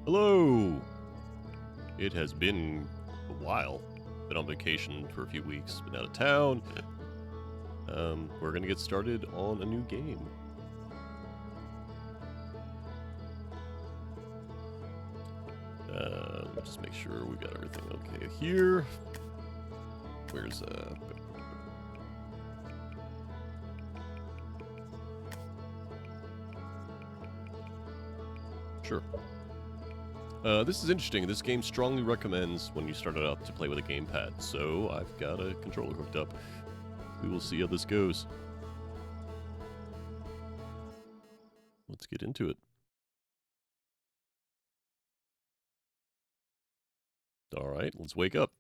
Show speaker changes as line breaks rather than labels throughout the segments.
Hello! It has been a while. Been on vacation for a few weeks, been out of town. We're gonna get started on a new game. Let me just make sure we got everything okay here. Where's Sure. This is interesting. This game strongly recommends when you start it out to play with a gamepad, so I've got a controller hooked up. We will see how this goes. Let's get into it. Alright, let's wake up.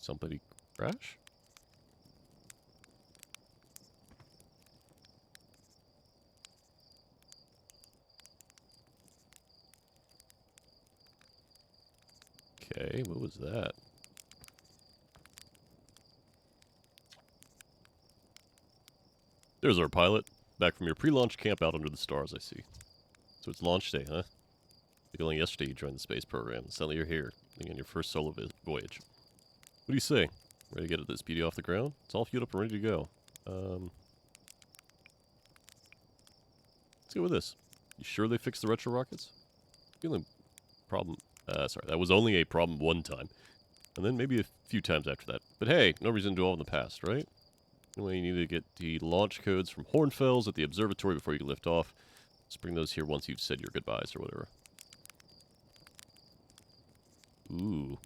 Somebody crash? Okay, what was that? There's our pilot. Back from your pre-launch camp out under the stars, I see. So it's launch day, huh? Like only yesterday you joined the space program. Suddenly you're here, beginning your first solo voyage. What do you say? Ready to get this beauty off the ground? It's all fueled up and ready to go. Let's go with this. You sure they fixed the retro rockets? Feeling problem... sorry, that was only a problem one time. And then maybe a few times after that. But hey, no reason to dwell in the past, right? Anyway, you need to get the launch codes from Hornfels at the observatory before you lift off. Just bring those here once you've said your goodbyes or whatever. Ooh.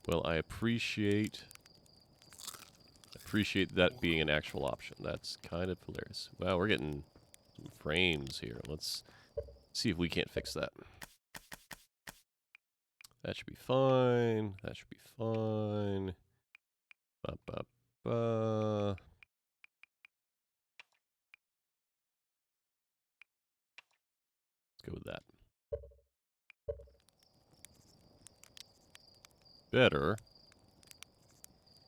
Well, I appreciate that being an actual option. That's kind of hilarious. Wow, we're getting some frames here. Let's see if we can't fix that. That should be fine. That should be fine. Ba-ba-ba. Let's go with that. Better.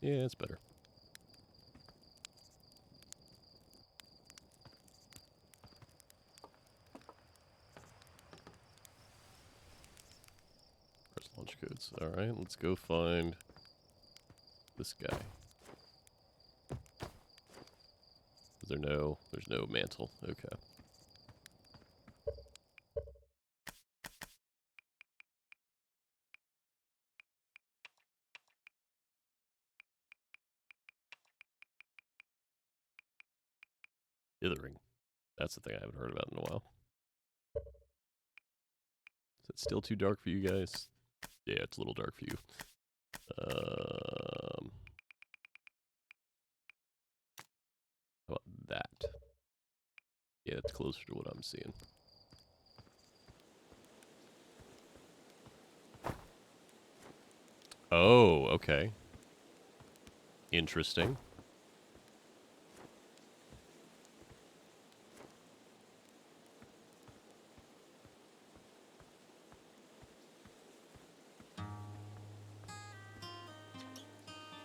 Yeah, it's better. Press launch codes. Alright, let's go find this guy. There's no mantle. Okay. Dithering. That's the thing I haven't heard about in a while. Is it still too dark for you guys? Yeah, it's a little dark for you. How about that? Yeah, it's closer to what I'm seeing. Oh, okay. Interesting.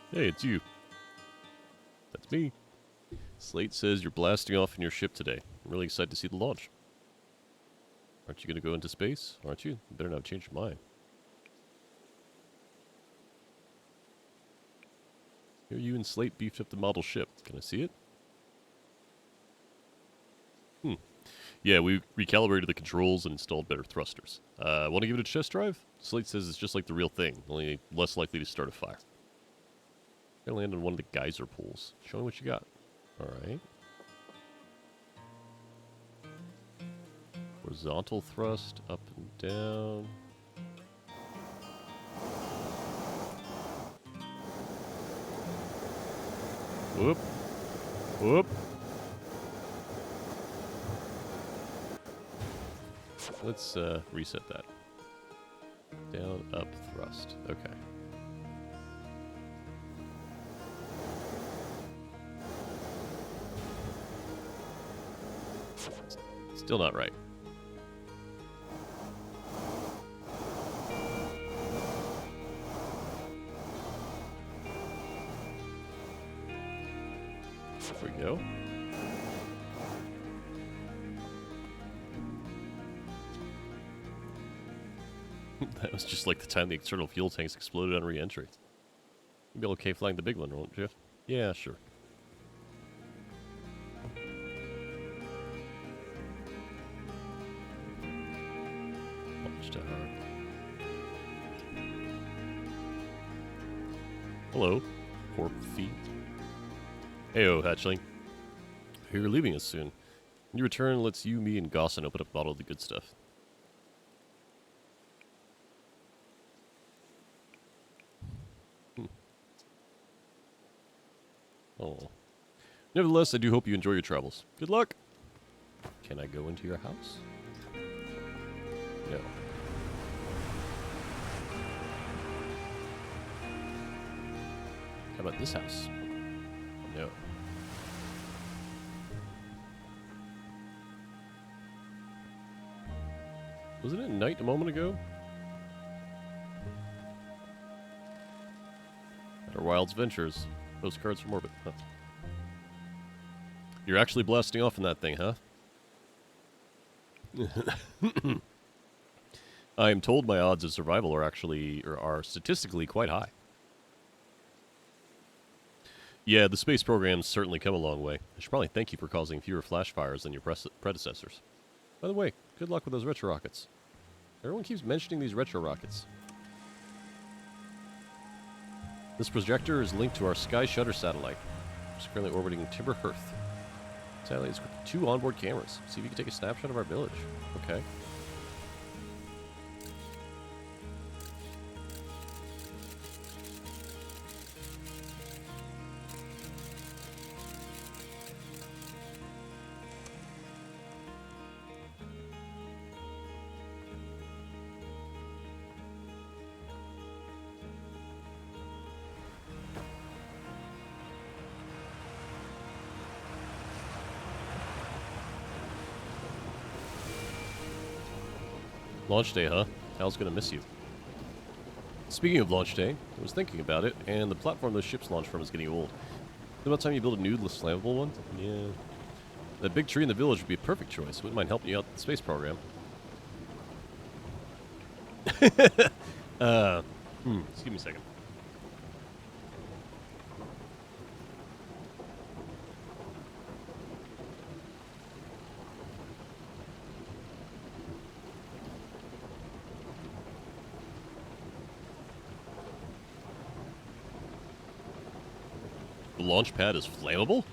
Hey, it's you. That's me. Slate says you're blasting off in your ship today. I'm really excited to see the launch. Aren't you going to go into space? Aren't you? You better not change your mind. Here you and Slate beefed up the model ship. Can I see it? Yeah, we recalibrated the controls and installed better thrusters. Want to give it a test drive? Slate says it's just like the real thing, only less likely to start a fire. I land on one of the geyser pools. Show me what you got. Alright. Horizontal thrust, up and down. Whoop. Whoop. Let's reset that. Down, up, thrust. Okay. Still not right. There we go. That was just like the time the external fuel tanks exploded on re-entry. You'll be okay flying the big one, won't you? Yeah, sure. Launch tower. Hello, corp feet. Heyo, hatchling. You're leaving us soon. When you return, let's you, me, and Gossin open up a bottle of the good stuff. Oh. Nevertheless, I do hope you enjoy your travels. Good luck! Can I go into your house? No. How about this house? No. Wasn't it night a moment ago? At our Wild's Ventures. Postcards from orbit. Huh. You're actually blasting off in that thing, huh? I am told my odds of survival are statistically quite high. Yeah, the space program's certainly come a long way. I should probably thank you for causing fewer flash fires than your predecessors. By the way, good luck with those retro rockets. Everyone keeps mentioning these retro rockets. This projector is linked to our Sky Shutter satellite, which is currently orbiting Timber Hearth. The satellite is equipped with 2 onboard cameras. See if you can take a snapshot of our village. Okay. Launch day, huh? Hal's gonna miss you. Speaking of launch day, I was thinking about it, and the platform those ships launch from is getting old. It's about time you build a new, less flammable one? Yeah. That big tree in the village would be a perfect choice. Wouldn't mind helping you out with the space program. Excuse me a second. The launch pad is flammable?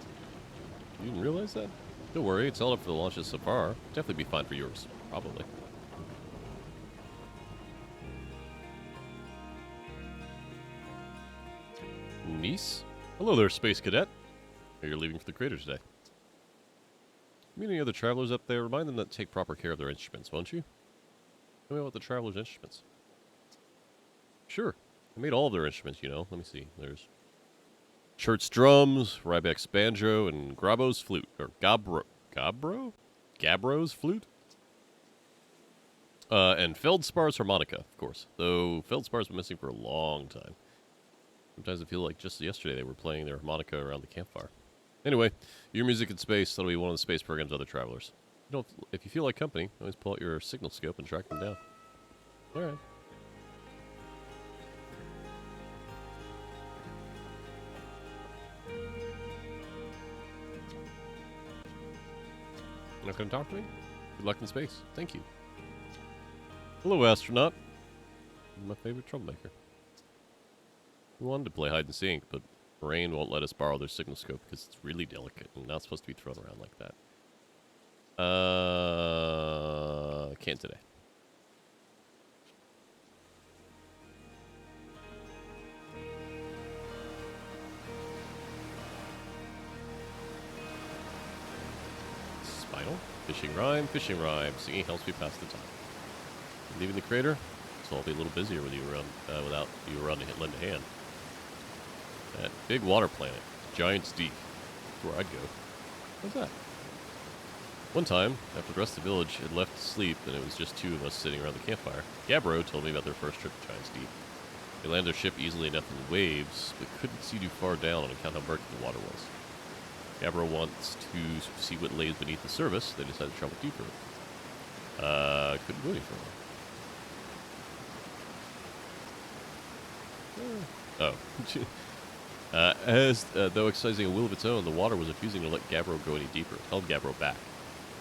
You didn't realize that? Don't worry, it's held up for the launches so far. Definitely be fine for yours. Probably. Niece? Hello there, Space Cadet. You're leaving for the crater today. Meet any other travelers up there? Remind them to take proper care of their instruments, won't you? Tell me about the travelers' instruments. Sure. I made all of their instruments, you know. Let me see. There's Chert's drums, Rybek's banjo, and Grabbo's flute. Or Gabbro's flute? And Feldspar's harmonica, of course. Though Feldspar's been missing for a long time. Sometimes I feel like just yesterday they were playing their harmonica around the campfire. Anyway, your music in space, that'll be one of the space program's other travelers. If you feel like company, always pull out your signal scope and track them down. Alright. You're not going to talk to me? Good luck in space. Thank you. Hello, astronaut. My favorite troublemaker. We wanted to play hide and seek, but Moraine won't let us borrow their signal scope because it's really delicate and not supposed to be thrown around like that. Can't today. Spinal? Fishing rhyme. Singing helps me pass the time. Leaving the crater? So I'll be a little busier with you around, without you around to lend a hand. That big water planet, Giant's Deep. That's where I'd go. What's that? One time, after the rest of the village had left to sleep and it was just two of us sitting around the campfire, Gabbro told me about their first trip to Giant's Deep. They landed their ship easily enough in the waves, but couldn't see too far down on account of how murky the water was. Gabbro wants to see what lays beneath the surface. They decided to travel deeper. Couldn't go any further. Oh. Though exercising a will of its own, the water was refusing to let Gabbro go any deeper. It held Gabbro back,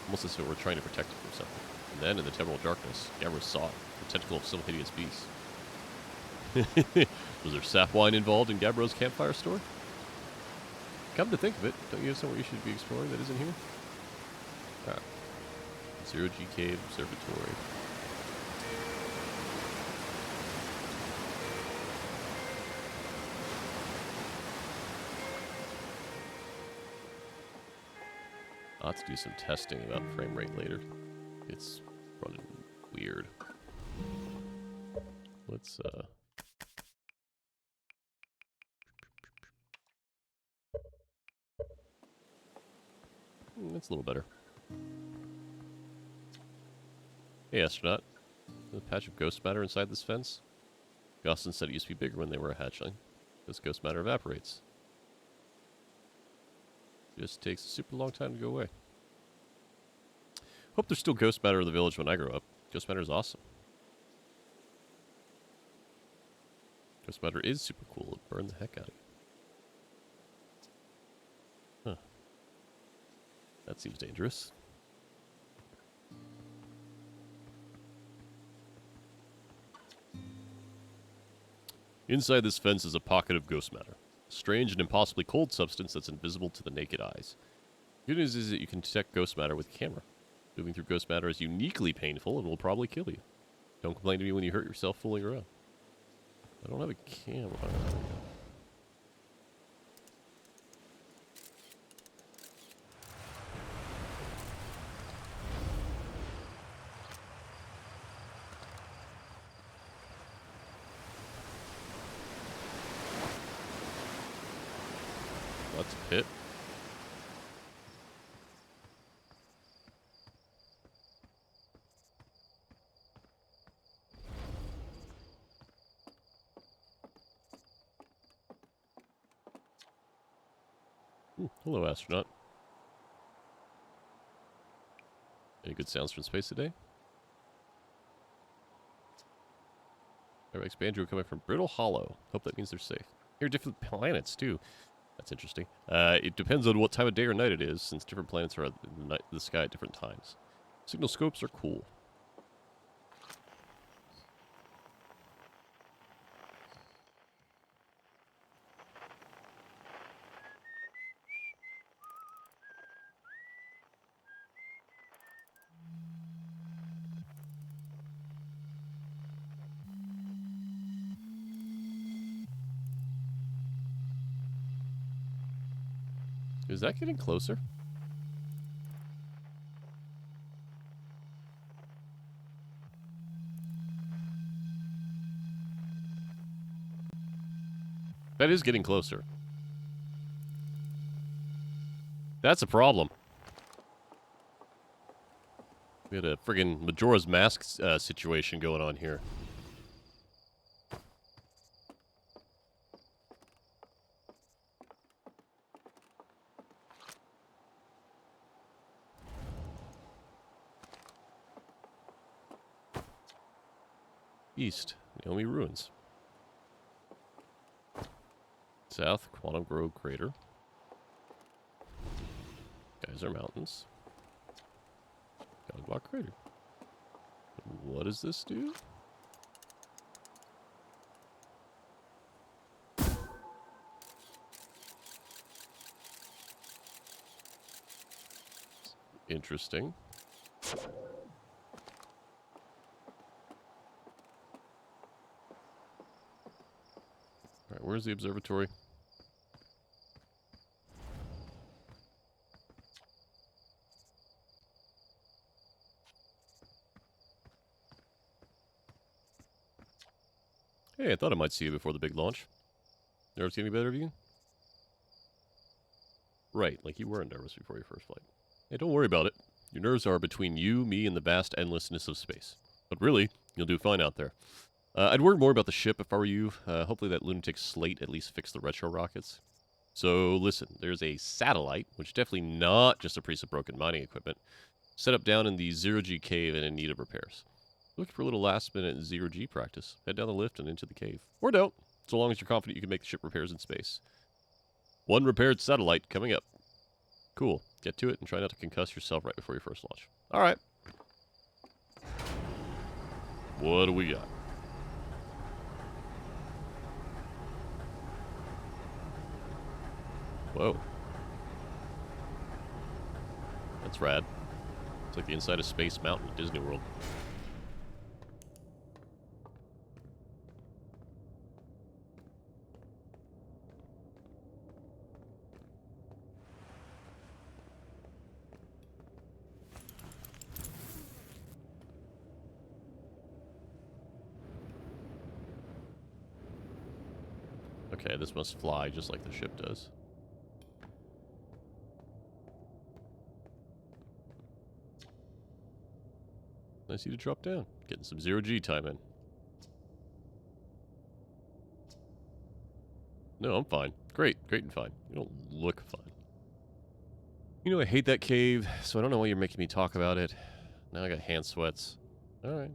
almost as if it were trying to protect it from something. And then, in the temporal darkness, Gabbro saw it, the tentacle of some hideous beast. Was there sap wine involved in Gabbro's campfire story? Come to think of it, don't you have somewhere you should be exploring that isn't here? Ah. Zero G Cave Observatory. I'll have to do some testing about frame rate later. It's running weird. Let's, That's a little better. Hey, astronaut. There's a patch of ghost matter inside this fence. Gostin said it used to be bigger when they were a hatchling. This ghost matter evaporates. Just takes a super long time to go away. Hope there's still ghost matter in the village when I grow up. Ghost matter is awesome. Ghost matter is super cool. It burned the heck out of you. Huh. That seems dangerous. Inside this fence is a pocket of ghost matter. A strange and impossibly cold substance that's invisible to the naked eyes. The good news is that you can detect ghost matter with a camera. Moving through ghost matter is uniquely painful and will probably kill you. Don't complain to me when you hurt yourself fooling around. I don't have a camera. That's a pit. Hello, astronaut. Any good sounds from space today? Rex Banjo coming from Brittle Hollow. Hope that means they're safe. Here are different planets, too. That's interesting. It depends on what time of day or night it is, since different planets are in the sky at different times. Signal scopes are cool. Is that getting closer? That is getting closer. That's a problem. We had a friggin' Majora's Mask situation going on here. East, Naomi Ruins. South, Quantum Grove Crater. Geyser Mountains. Galgblock Crater. What does this do? Interesting. Alright, where's the observatory? Hey, I thought I might see you before the big launch. Nerves getting better of you? Right, like you were nervous before your first flight. Hey, don't worry about it. Your nerves are between you, me, and the vast endlessness of space. But really, you'll do fine out there. I'd worry more about the ship if I were you. Hopefully that lunatic slate at least fixed the retro rockets. So listen, there's a satellite, which is definitely not just a piece of broken mining equipment, set up down in the zero-G cave and in need of repairs. Looking for a little last-minute zero-G practice. Head down the lift and into the cave. Or don't, so long as you're confident you can make the ship repairs in space. One repaired satellite coming up. Cool. Get to it and try not to concuss yourself right before your first launch. All right. What do we got? Whoa. That's rad. It's like the inside of Space Mountain at Disney World. Okay, this must fly just like the ship does. Nice of you to drop down. Getting some zero-G time in. No, I'm fine. Great and fine. You don't look fine. You know I hate that cave, so I don't know why you're making me talk about it. Now I got hand sweats. Alright.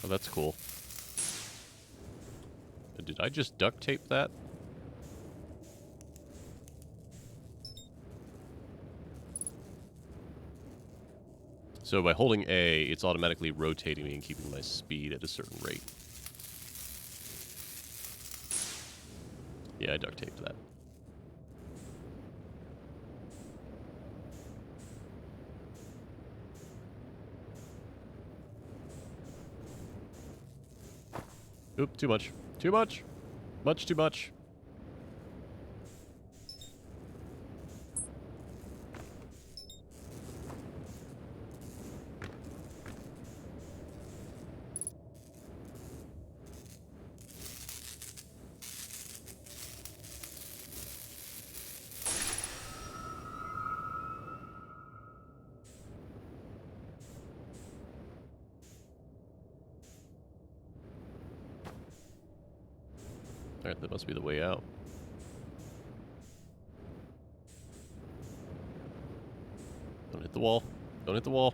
Oh, that's cool. Did I just duct tape that? So by holding A, it's automatically rotating me and keeping my speed at a certain rate. Yeah, I duct taped that. Oop, too much. Too much! Much too much. Alright, that must be the way out. Don't hit the wall. Don't hit the wall.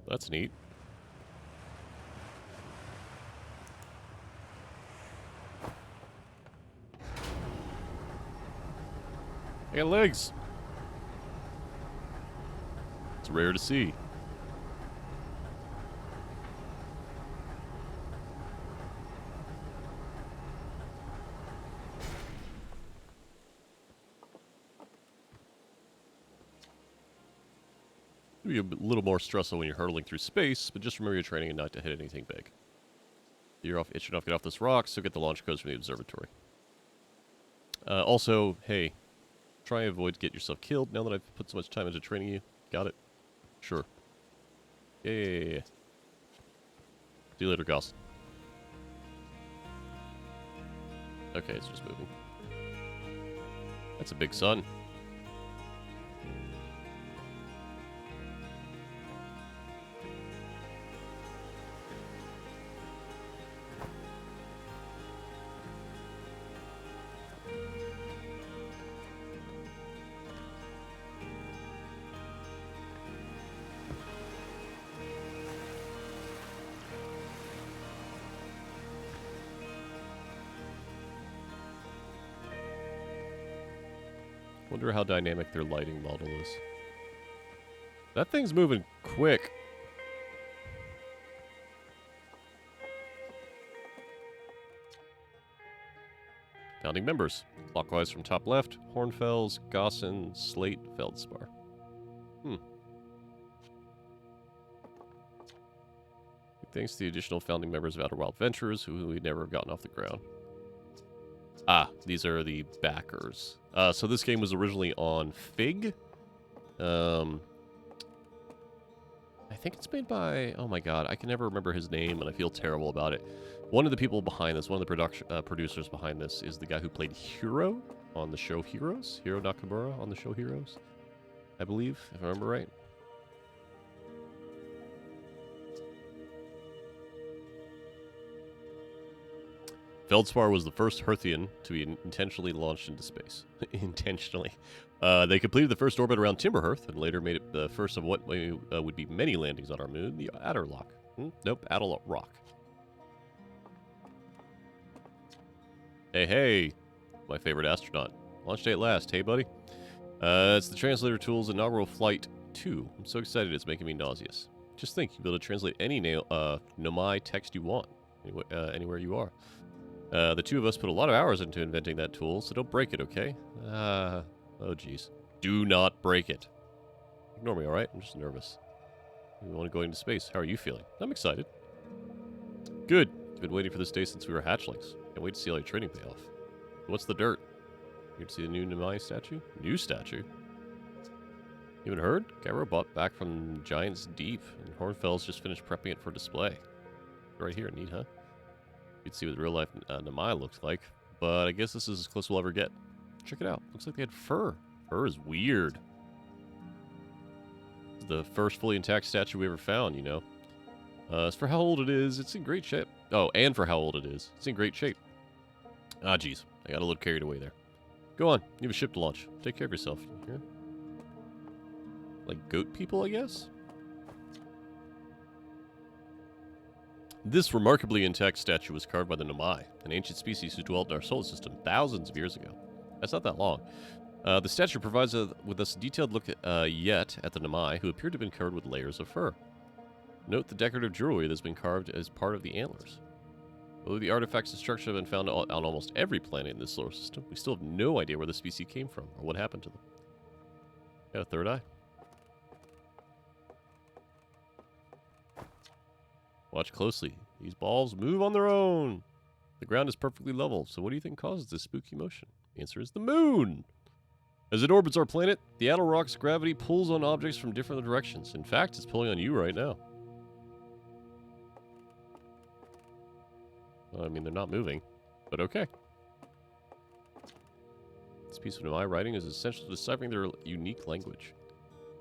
That's neat. I got legs. It's rare to see. It'll be a little more stressful when you're hurtling through space, but just remember your training and not to hit anything big. You're off itching off, get off this rock, so get the launch codes from the observatory. Also, hey, try and avoid getting yourself killed now that I've put so much time into training you. Got it? Sure. Yeah. See you later, Goss. Okay, it's just moving. That's a big sun. Wonder how dynamic their lighting model is. That thing's moving quick. Founding members. Clockwise from top left, Hornfels, Gossen, Slate, Feldspar. Thanks to the additional founding members of Outer Wild Ventures, who we'd never have gotten off the ground. Ah, these are the backers. So this game was originally on Fig. I think it's made by... Oh my god, I can never remember his name, and I feel terrible about it. One of the people behind this, one of the producers behind this, is the guy who played Hiro on the show Heroes. Hiro Nakamura on the show Heroes, I believe, if I remember right. Feldspar was the first Hearthian to be intentionally launched into space. Intentionally. They completed the first orbit around Timberhearth, and later made it the first of what would be many landings on our moon, the Adderlock. Nope, Adderlock. Hey, my favorite astronaut. Launch day at last, hey buddy? It's the translator tool's inaugural flight 2. I'm so excited it's making me nauseous. Just think, you'll be able to translate any Nomai text you want, anywhere you are. The two of us put a lot of hours into inventing that tool, so don't break it, okay? Oh jeez. Do not break it. Ignore me, alright? I'm just nervous. We want to go into space. How are you feeling? I'm excited. Good. Been waiting for this day since we were hatchlings. Can't wait to see all your training pay off. What's the dirt? You to see the new Nomai statue? New statue? You haven't heard? Gyro bought back from Giant's Deep, and Hornfels just finished prepping it for display. Right here, neat, huh? You'd see what real-life Nomai looks like, but I guess this is as close we'll ever get. Check it out. Looks like they had fur. Fur is weird. It's the first fully intact statue we ever found, you know. As for how old it is, it's in great shape. Oh, and for how old it is, it's in great shape. Ah, jeez. I got a little carried away there. Go on. You have a ship to launch. Take care of yourself. Here. Like goat people, I guess? This remarkably intact statue was carved by the Nomai, an ancient species who dwelt in our solar system thousands of years ago. That's not that long. The statue provides with us a detailed look yet at the Nomai, who appear to have been covered with layers of fur. Note the decorative jewelry that's been carved as part of the antlers. Although the artifacts and structure have been found on almost every planet in this solar system, we still have no idea where the species came from or what happened to them. Got a third eye. Watch closely. These balls move on their own. The ground is perfectly level, so what do you think causes this spooky motion? The answer is the moon. As it orbits our planet, the Adderlock's gravity pulls on objects from different directions. In fact, it's pulling on you right now. Well, I mean, they're not moving, but okay. This piece of Nomai writing is essential to deciphering their unique language.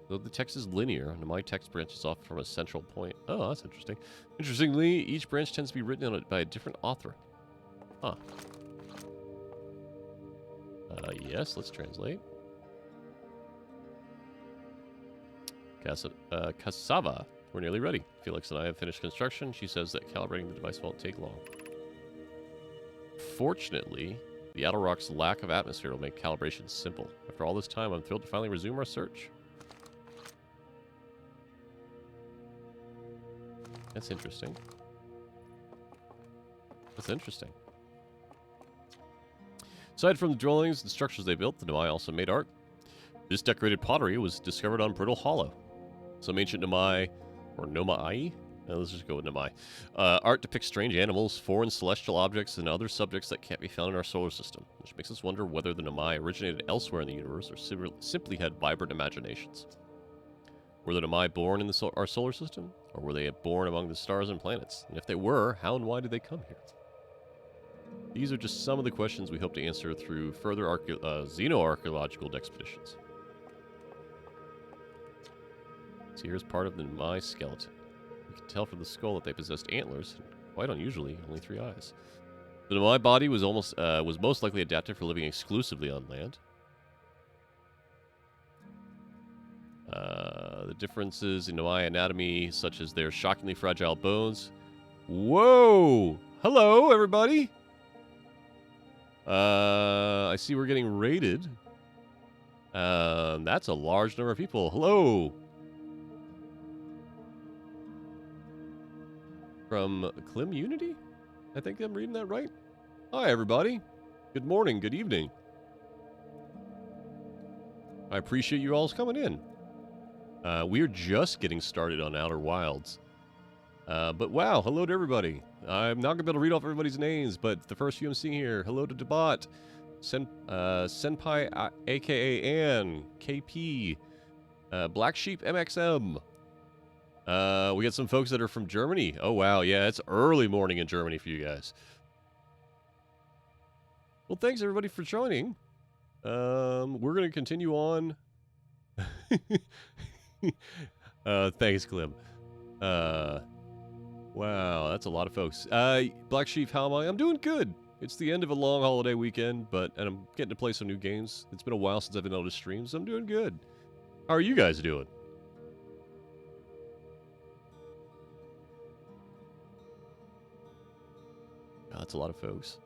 Though the text is linear, Nomai text branches off from a central point. Oh, that's interesting. Interestingly, each branch tends to be written by a different author. Huh. Yes, let's translate. Cassava. We're nearly ready. Felix and I have finished construction. She says that calibrating the device won't take long. Fortunately, the Adderlock's lack of atmosphere will make calibration simple. After all this time, I'm thrilled to finally resume our search. That's interesting. That's interesting. Aside from the dwellings and structures they built, the Nomai also made art. This decorated pottery was discovered on Brittle Hollow. Some ancient Nomai, or Nomai? Let's just go with Nomai. Art depicts strange animals, foreign celestial objects, and other subjects that can't be found in our solar system, which makes us wonder whether the Nomai originated elsewhere in the universe or simply had vibrant imaginations. Were the Nomai born in our solar system, or were they born among the stars and planets? And if they were, how and why did they come here? These are just some of the questions we hope to answer through further xenoarchaeological expeditions. So here's part of the Nomai skeleton. You can tell from the skull that they possessed antlers, and quite unusually, only 3 eyes. The Nomai body was most likely adapted for living exclusively on land. The differences in Nomai anatomy, such as their shockingly fragile bones. Whoa! Hello, everybody! I see we're getting raided. That's a large number of people. Hello! From Clim Unity? I think I'm reading that right. Hi, everybody. Good morning, good evening. I appreciate you all coming in. We're just getting started on Outer Wilds. But wow, hello to everybody. I'm not going to be able to read off everybody's names, but the first few I'm seeing here, hello to Debat, Senpai, a.k.a. Ann, KP, Black Sheep MXM. We got some folks that are from Germany. Oh, wow, yeah, it's early morning in Germany for you guys. Well, thanks, everybody, for joining. We're going to continue on. Thanks, Clem. Wow, that's a lot of folks. Black Sheep, how am I? I'm doing good. It's the end of a long holiday weekend, and I'm getting to play some new games. It's been a while since I've been able to stream, so I'm doing good. How are you guys doing? God, that's a lot of folks.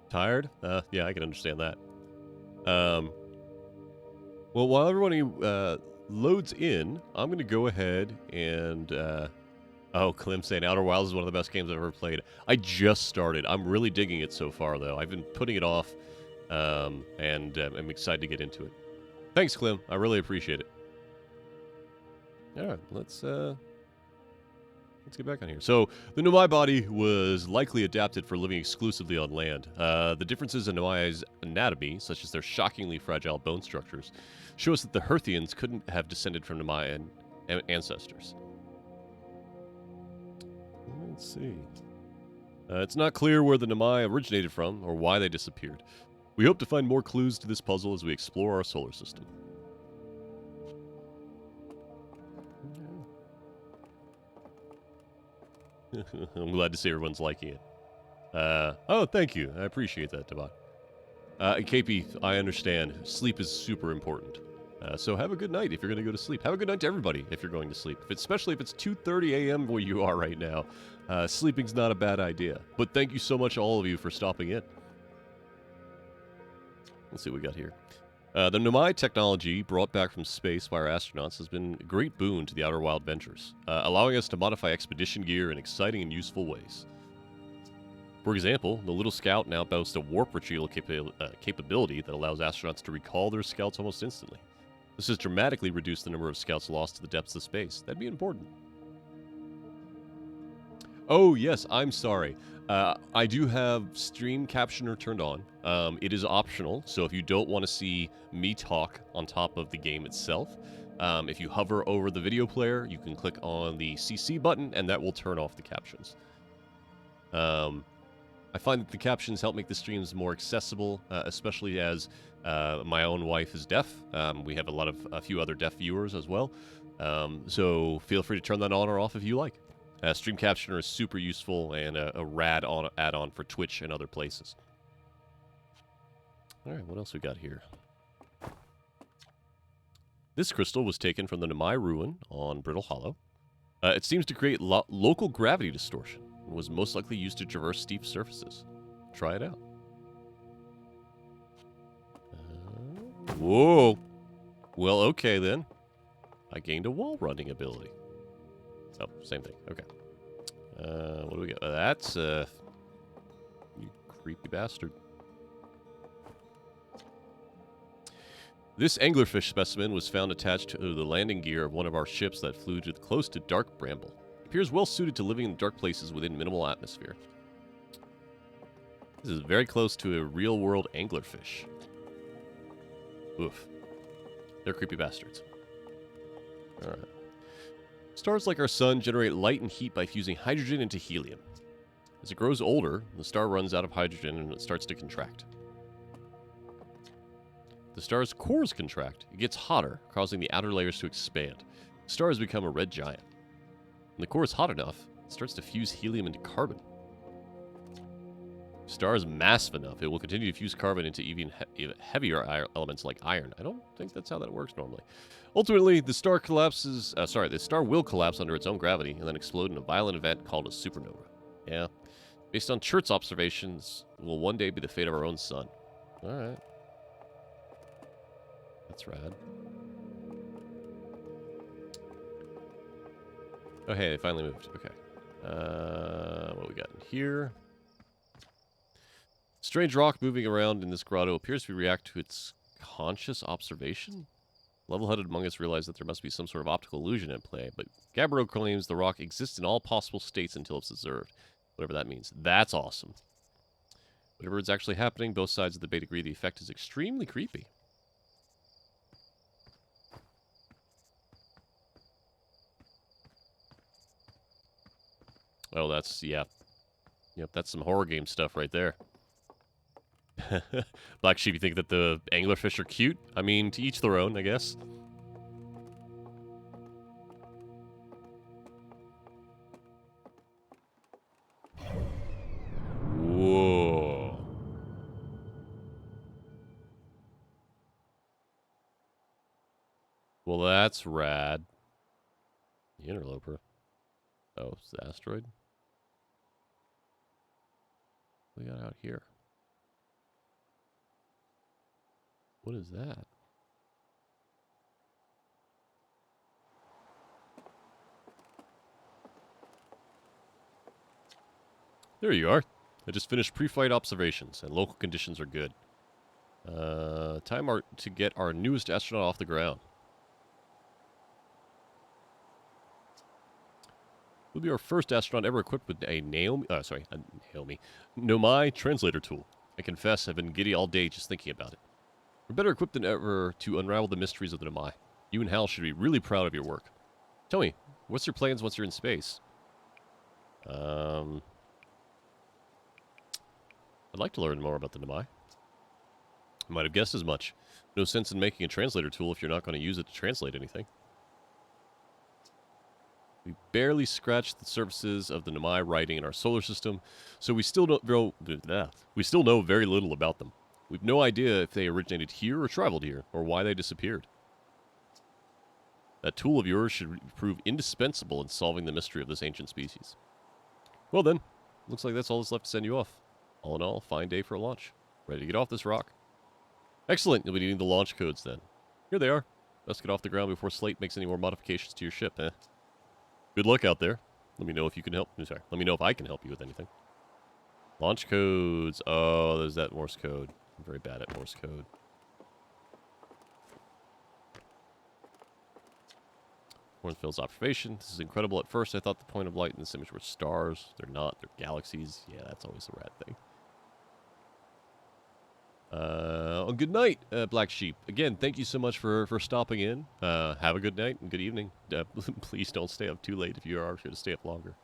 Tired? Yeah, I can understand that. Well, while everybody loads in, I'm going to go ahead and... Oh, Clem saying Outer Wilds is one of the best games I've ever played. I just started. I'm really digging it so far, though. I've been putting it off, and I'm excited to get into it. Thanks, Clem. I really appreciate it. All right, let's get back on here. So, the Nomai body was likely adapted for living exclusively on land. The differences in Nomai's anatomy, such as their shockingly fragile bone structures, show us that the Hearthians couldn't have descended from Nomai ancestors. Let's see. It's not clear where the Nomai originated from or why they disappeared. We hope to find more clues to this puzzle as we explore our solar system. I'm glad to see everyone's liking it. Oh, thank you. I appreciate that, Debat. KP, I understand. Sleep is super important. So have a good night if you're going to go to sleep. Have a good night to everybody if you're going to sleep. Especially if it's 2:30 a.m. where you are right now. Sleeping's not a bad idea. But thank you so much, all of you, for stopping in. Let's see what we got here. The Nomai technology brought back from space by our astronauts has been a great boon to the Outer Wild ventures, allowing us to modify expedition gear in exciting and useful ways. For example, the Little Scout now boasts a warp retrieval capability that allows astronauts to recall their scouts almost instantly. This has dramatically reduced the number of scouts lost to the depths of space. That'd be important. Oh, yes, I'm sorry. I do have Stream Captioner turned on. It is optional, so if you don't want to see me talk on top of the game itself, if you hover over the video player, you can click on the CC button, and that will turn off the captions. I find that the captions help make the streams more accessible, especially as my own wife is deaf. We have a few other deaf viewers as well. So feel free to turn that on or off if you like. Stream Captioner is super useful and a rad add-on for Twitch and other places. All right, what else we got here? This crystal was taken from the Nomai ruin on Brittle Hollow. It seems to create local gravity distortion and was most likely used to traverse steep surfaces. Try it out. Whoa. Well, okay then. I gained a wall running ability. Oh, same thing. Okay. What do we got? That's, you creepy bastard. This anglerfish specimen was found attached to the landing gear of one of our ships that flew close to Dark Bramble. It appears well suited to living in dark places within minimal atmosphere. This is very close to a real-world anglerfish. Oof. They're creepy bastards. Alright. Stars like our sun generate light and heat by fusing hydrogen into helium. As it grows older, the star runs out of hydrogen and it starts to contract. The star's cores contract. It gets hotter, causing the outer layers to expand. The star has become a red giant. When the core is hot enough, it starts to fuse helium into carbon. If the star is massive enough, it will continue to fuse carbon into even heavier elements like iron. I don't think that's how that works normally. Ultimately, the star the star will collapse under its own gravity and then explode in a violent event called a supernova. Yeah. Based on Chert's observations, it will one day be the fate of our own sun. Alright. That's rad. Oh, hey, they finally moved. Okay. What we got in here? Strange rock moving around in this grotto appears to react to its conscious observation. Level-headed among us realize that there must be some sort of optical illusion at play, but Gabbro claims the rock exists in all possible states until it's observed. Whatever that means. That's awesome. Whatever is actually happening, both sides of the debate agree the effect is extremely creepy. Oh, that's, yeah. Yep, that's some horror game stuff right there. Black Sheep, you think that the anglerfish are cute? I mean, to each their own, I guess. Whoa. Well, that's rad. The interloper. Oh, it's the asteroid? What do we got out here? What is that? There you are. I just finished pre-flight observations, and local conditions are good. Time to get our newest astronaut off the ground. We'll be our first astronaut ever equipped with a Nomai translator tool. I confess I've been giddy all day just thinking about it. We're better equipped than ever to unravel the mysteries of the Nomai. You and Hal should be really proud of your work. Tell me, what's your plans once you're in space? I'd like to learn more about the Nomai. I might have guessed as much. No sense in making a translator tool if you're not going to use it to translate anything. We barely scratched the surfaces of the Nomai writing in our solar system, so we still know very little about them. We've no idea if they originated here or traveled here, or why they disappeared. That tool of yours should prove indispensable in solving the mystery of this ancient species. Well then, looks like that's all that's left to send you off. All in all, fine day for a launch. Ready to get off this rock. Excellent, you'll be needing the launch codes then. Here they are. Best get off the ground before Slate makes any more modifications to your ship, eh? Good luck out there. Let me know if you can help. Sorry, let me know if I can help you with anything. Launch codes. Oh, there's that Morse code. I'm very bad at Morse code. Hornfield's observation. This is incredible. At first, I thought the point of light in this image were stars. They're not. They're galaxies. Yeah, that's always a rad thing. Good night, Black Sheep. Again, thank you so much for stopping in. Have a good night and good evening. Please don't stay up too late if you are going to stay up longer.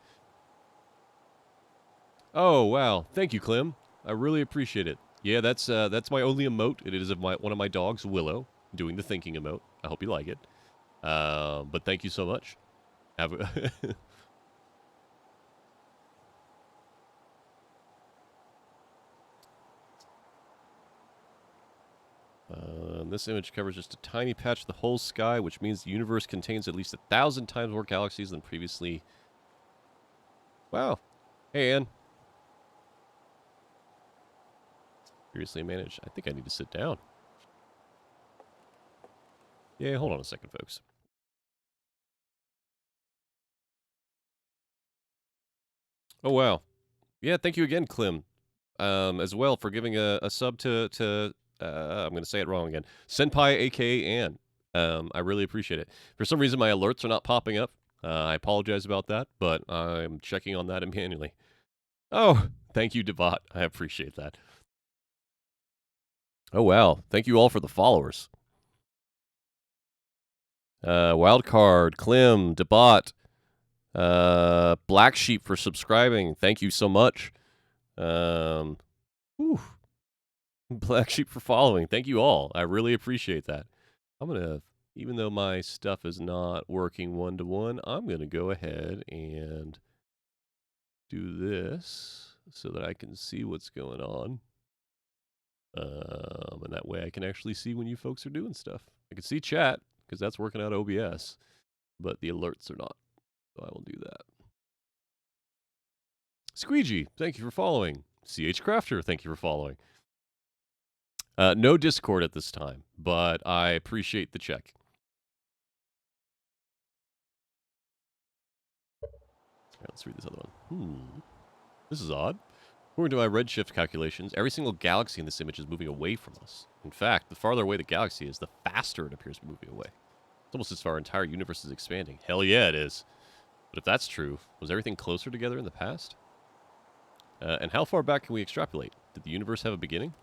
Oh, wow. Thank you, Clem. I really appreciate it. Yeah, that's my only emote. It is of one of my dogs, Willow, doing the thinking emote. I hope you like it. But thank you so much. Have a this image covers just a tiny patch of the whole sky, which means the universe contains at least 1,000 times more galaxies than previously. Wow. Hey, Ann. Previously managed. I think I need to sit down. Yeah, hold on a second, folks. Oh, wow. Yeah, thank you again, Clem. As well for giving a sub to I'm going to say it wrong again. Senpai, a.k.a. Ann. I really appreciate it. For some reason, my alerts are not popping up. I apologize about that, but I'm checking on that manually. Oh, thank you, Devat. I appreciate that. Oh, wow. Thank you all for the followers. Wildcard, Clem, Debat, Black Sheep for subscribing. Thank you so much. Black Sheep for following. Thank you all. I really appreciate that. I'm going to, even though my stuff is not working one-to-one, I'm going to go ahead and do this so that I can see what's going on. And that way I can actually see when you folks are doing stuff. I can see chat, because that's working out OBS, but the alerts are not. So I will do that. Squeegee, thank you for following. CH Crafter, thank you for following. No Discord at this time, but I appreciate the check. All right, let's read this other one. This is odd. According to my redshift calculations, every single galaxy in this image is moving away from us. In fact, the farther away the galaxy is, the faster it appears to be moving away. It's almost as if our entire universe is expanding. Hell yeah, it is. But if that's true, was everything closer together in the past? And how far back can we extrapolate? Did the universe have a beginning?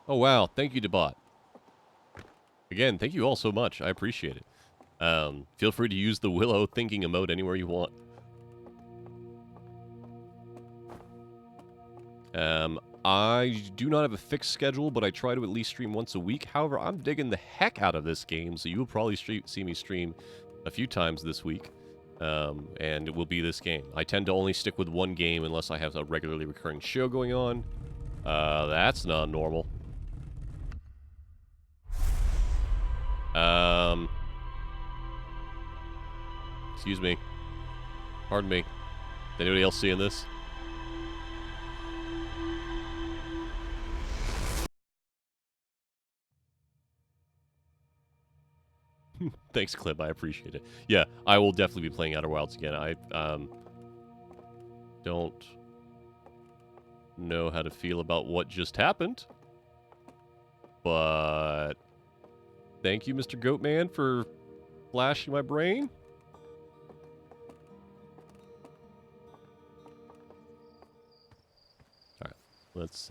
Oh, wow. Thank you, Debot. Again, thank you all so much. I appreciate it. Feel free to use the Willow thinking emote anywhere you want. I do not have a fixed schedule, but I try to at least stream once a week. However, I'm digging the heck out of this game, so you'll probably see me stream a few times this week. And it will be this game. I tend to only stick with one game unless I have a regularly recurring show going on. That's not normal. Excuse me. Pardon me. Is anybody else seeing this? Thanks, Clip. I appreciate it. Yeah, I will definitely be playing Outer Wilds again. I don't know how to feel about what just happened, but thank you, Mr. Goatman, for flashing my brain. All right, let's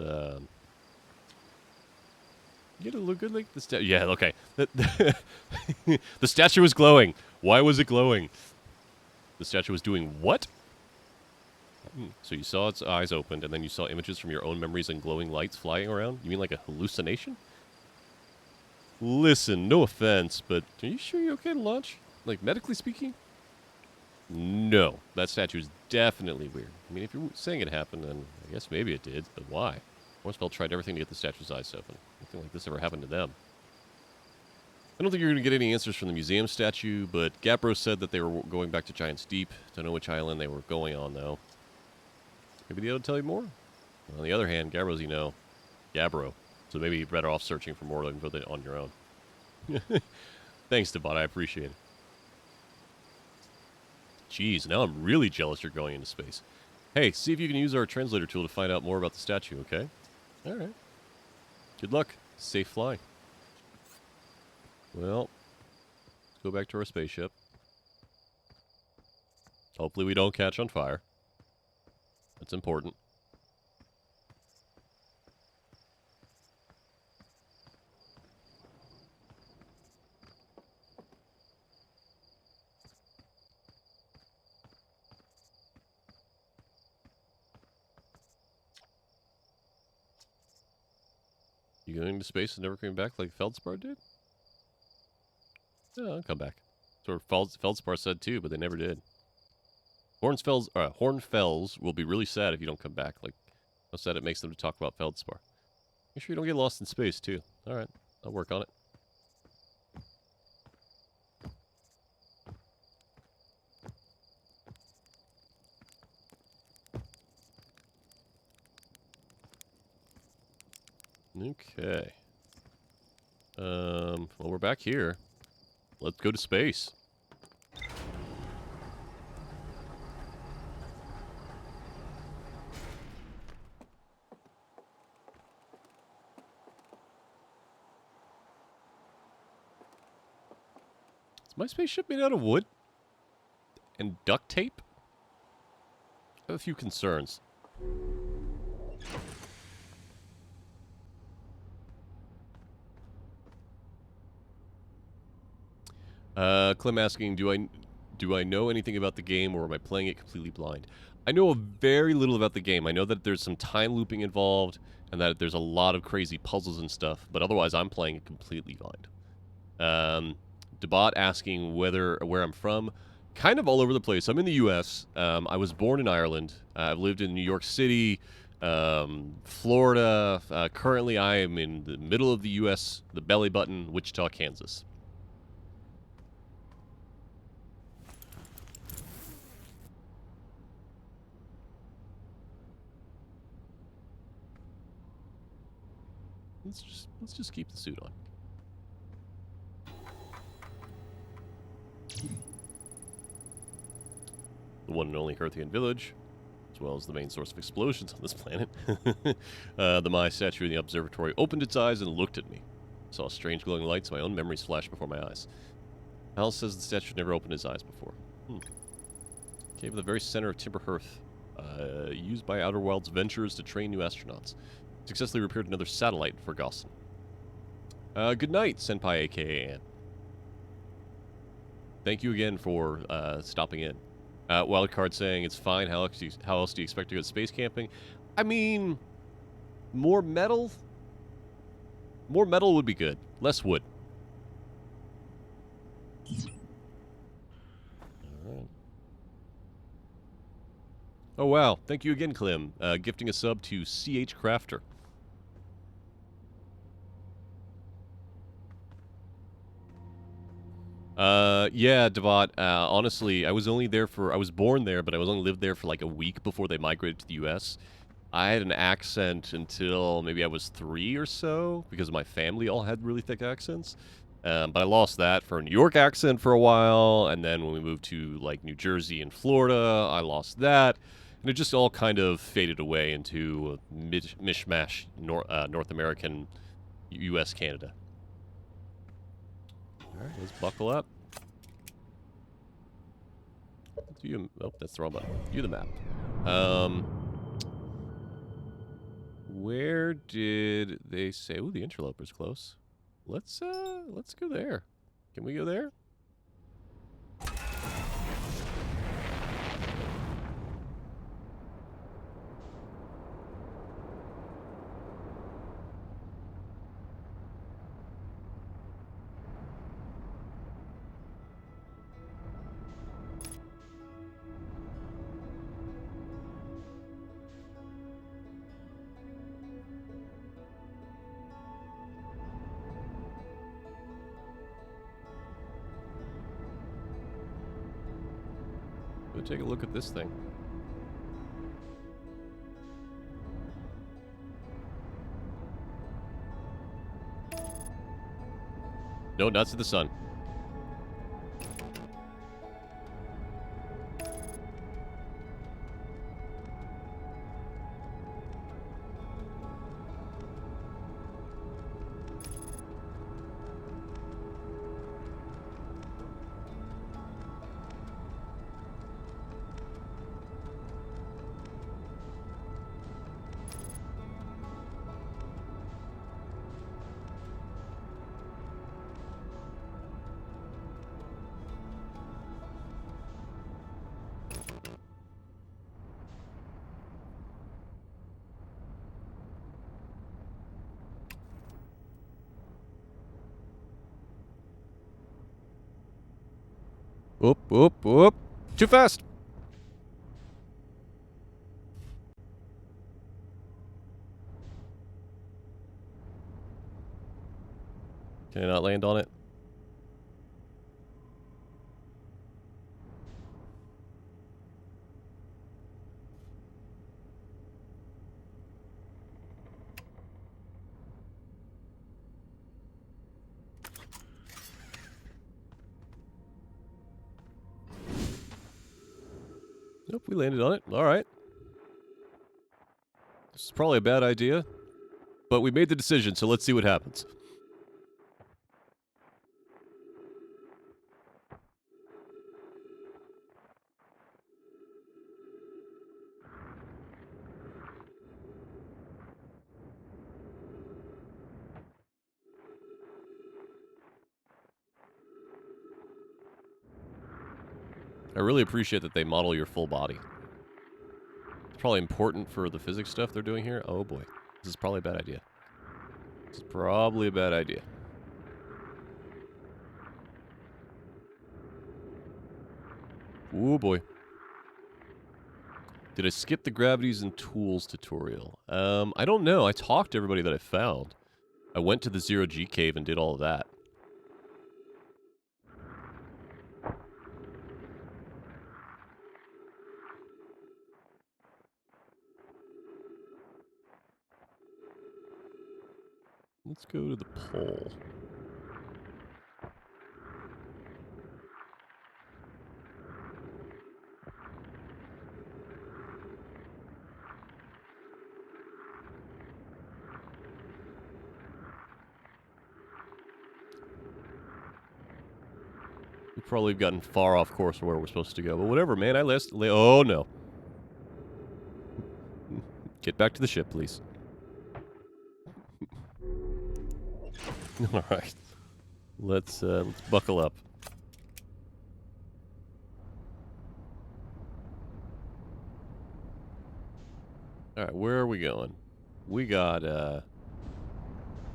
get a look good like the statue. Yeah, okay. The statue was glowing. Why was it glowing? The statue was doing what? So you saw its eyes opened, and then you saw images from your own memories and glowing lights flying around? You mean like a hallucination? Listen, no offense, but are you sure you're okay to launch? Like, medically speaking? No. That statue is definitely weird. I mean, if you're saying it happened, then I guess maybe it did, but why? Horsefell tried everything to get the statue's eyes open. Nothing like this ever happened to them. I don't think you're going to get any answers from the museum statue, but Gabbro said that they were going back to Giant's Deep. Don't know which island they were going on, though. Maybe they'll tell you more? On the other hand, Gabbro's, you know, Gabbro. So maybe you're better off searching for more info on your own. Thanks, Debot. I appreciate it. Jeez, now I'm really jealous you're going into space. Hey, see if you can use our translator tool to find out more about the statue, okay? All right. Good luck. Safe flying. Well, let's go back to our spaceship. Hopefully we don't catch on fire. That's important. You going to space and never coming back like Feldspar did? Yeah, I'll come back. That's what Feldspar said too, but they never did. Hornfells will be really sad if you don't come back. Like, how sad it makes them to talk about Feldspar. Make sure you don't get lost in space too. Alright, I'll work on it. Okay. Well, we're back here. Let's go to space. Is my spaceship made out of wood? And duct tape? I have a few concerns. Clem asking, do I know anything about the game, or am I playing it completely blind? I know very little about the game. I know that there's some time looping involved, and that there's a lot of crazy puzzles and stuff, but otherwise I'm playing it completely blind. Debot asking where I'm from. Kind of all over the place. I'm in the U.S. I was born in Ireland. I've lived in New York City, Florida. Currently I am in the middle of the U.S., the belly button, Wichita, Kansas. let's just keep the suit on. The one and only Herthian village, as well as the main source of explosions on this planet. The Maya statue in the observatory opened its eyes and looked at me. I saw strange glowing lights, my own memories flash before my eyes. Hal says the statue never opened his eyes before. Cave in the very center of Timber Hearth, used by Outer Wilds Ventures to train new astronauts. Successfully repaired another satellite for Gaussen. Good night, Senpai aka Ann. Thank you again for stopping in. Wildcard saying it's fine. How else do you expect to go space camping? I mean, more metal? More metal would be good. Less wood. Alright. Oh, wow. Thank you again, Clem. Gifting a sub to CH Crafter. Yeah, Devat, honestly, I was born there, but I was only lived there for like a week before they migrated to the US. I had an accent until maybe I was 3 or so, because my family all had really thick accents. But I lost that for a New York accent for a while, and then when we moved to like New Jersey and Florida, I lost that. And it just all kind of faded away into a mishmash North American, US, Canada. Alright, let's buckle up. Oh, that's the wrong button. View the map. Where did they say... Ooh, the interloper's close. Let's go there. Can we go there? Go take a look at this thing. No, not to the sun. Whoop, whoop, whoop. Too fast! Can I not land on it? Nope, we landed on it. Alright. This is probably a bad idea, but we made the decision, so let's see what happens. I really appreciate that they model your full body. It's probably important for the physics stuff they're doing here. Oh boy. This is probably a bad idea. This is probably a bad idea. Oh boy. Did I skip the gravities and tools tutorial? I don't know. I talked to everybody that I found. I went to the Zero G cave and did all of that. Let's go to the pole. We probably have gotten far off course from where we're supposed to go, but whatever, man. Oh, no. Get back to the ship, please. All right. Let's buckle up. All right, where are we going? We got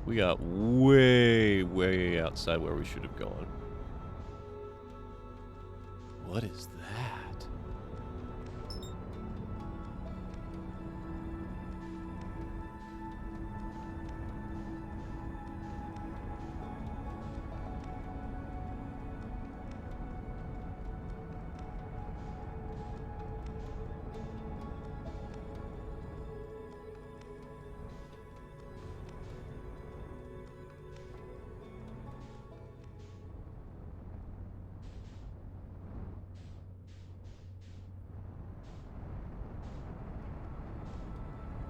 way, way outside where we should have gone. What is that?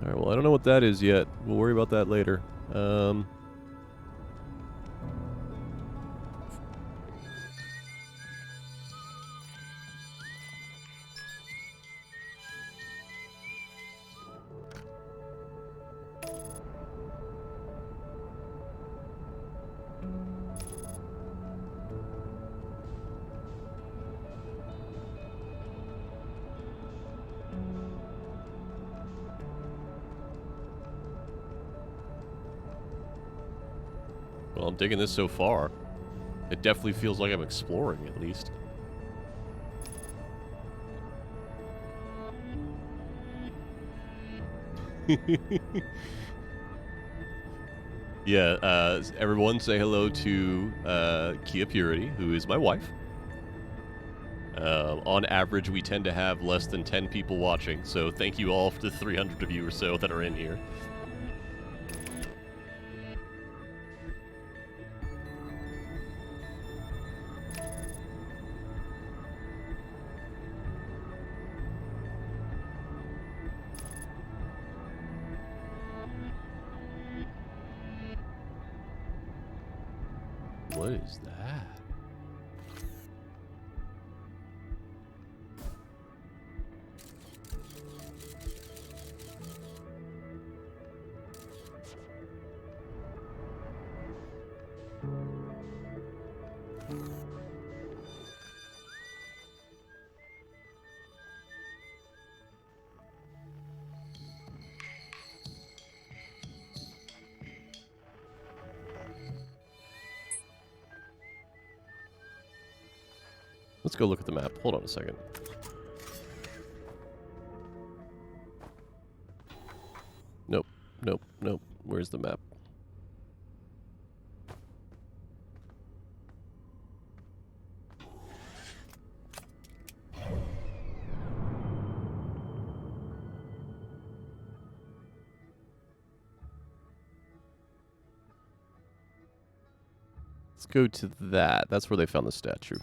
All right, well, I don't know what that is yet. We'll worry about that later. Well, I'm digging this so far. It definitely feels like I'm exploring, at least. Yeah, everyone say hello to Kia Purity, who is my wife. On average, we tend to have less than 10 people watching, so thank you all for the 300 of you or so that are in here. What is that? Let's go look at the map. Hold on a second. Nope. Nope. Nope. Where's the map? Let's go to that. That's where they found the statue.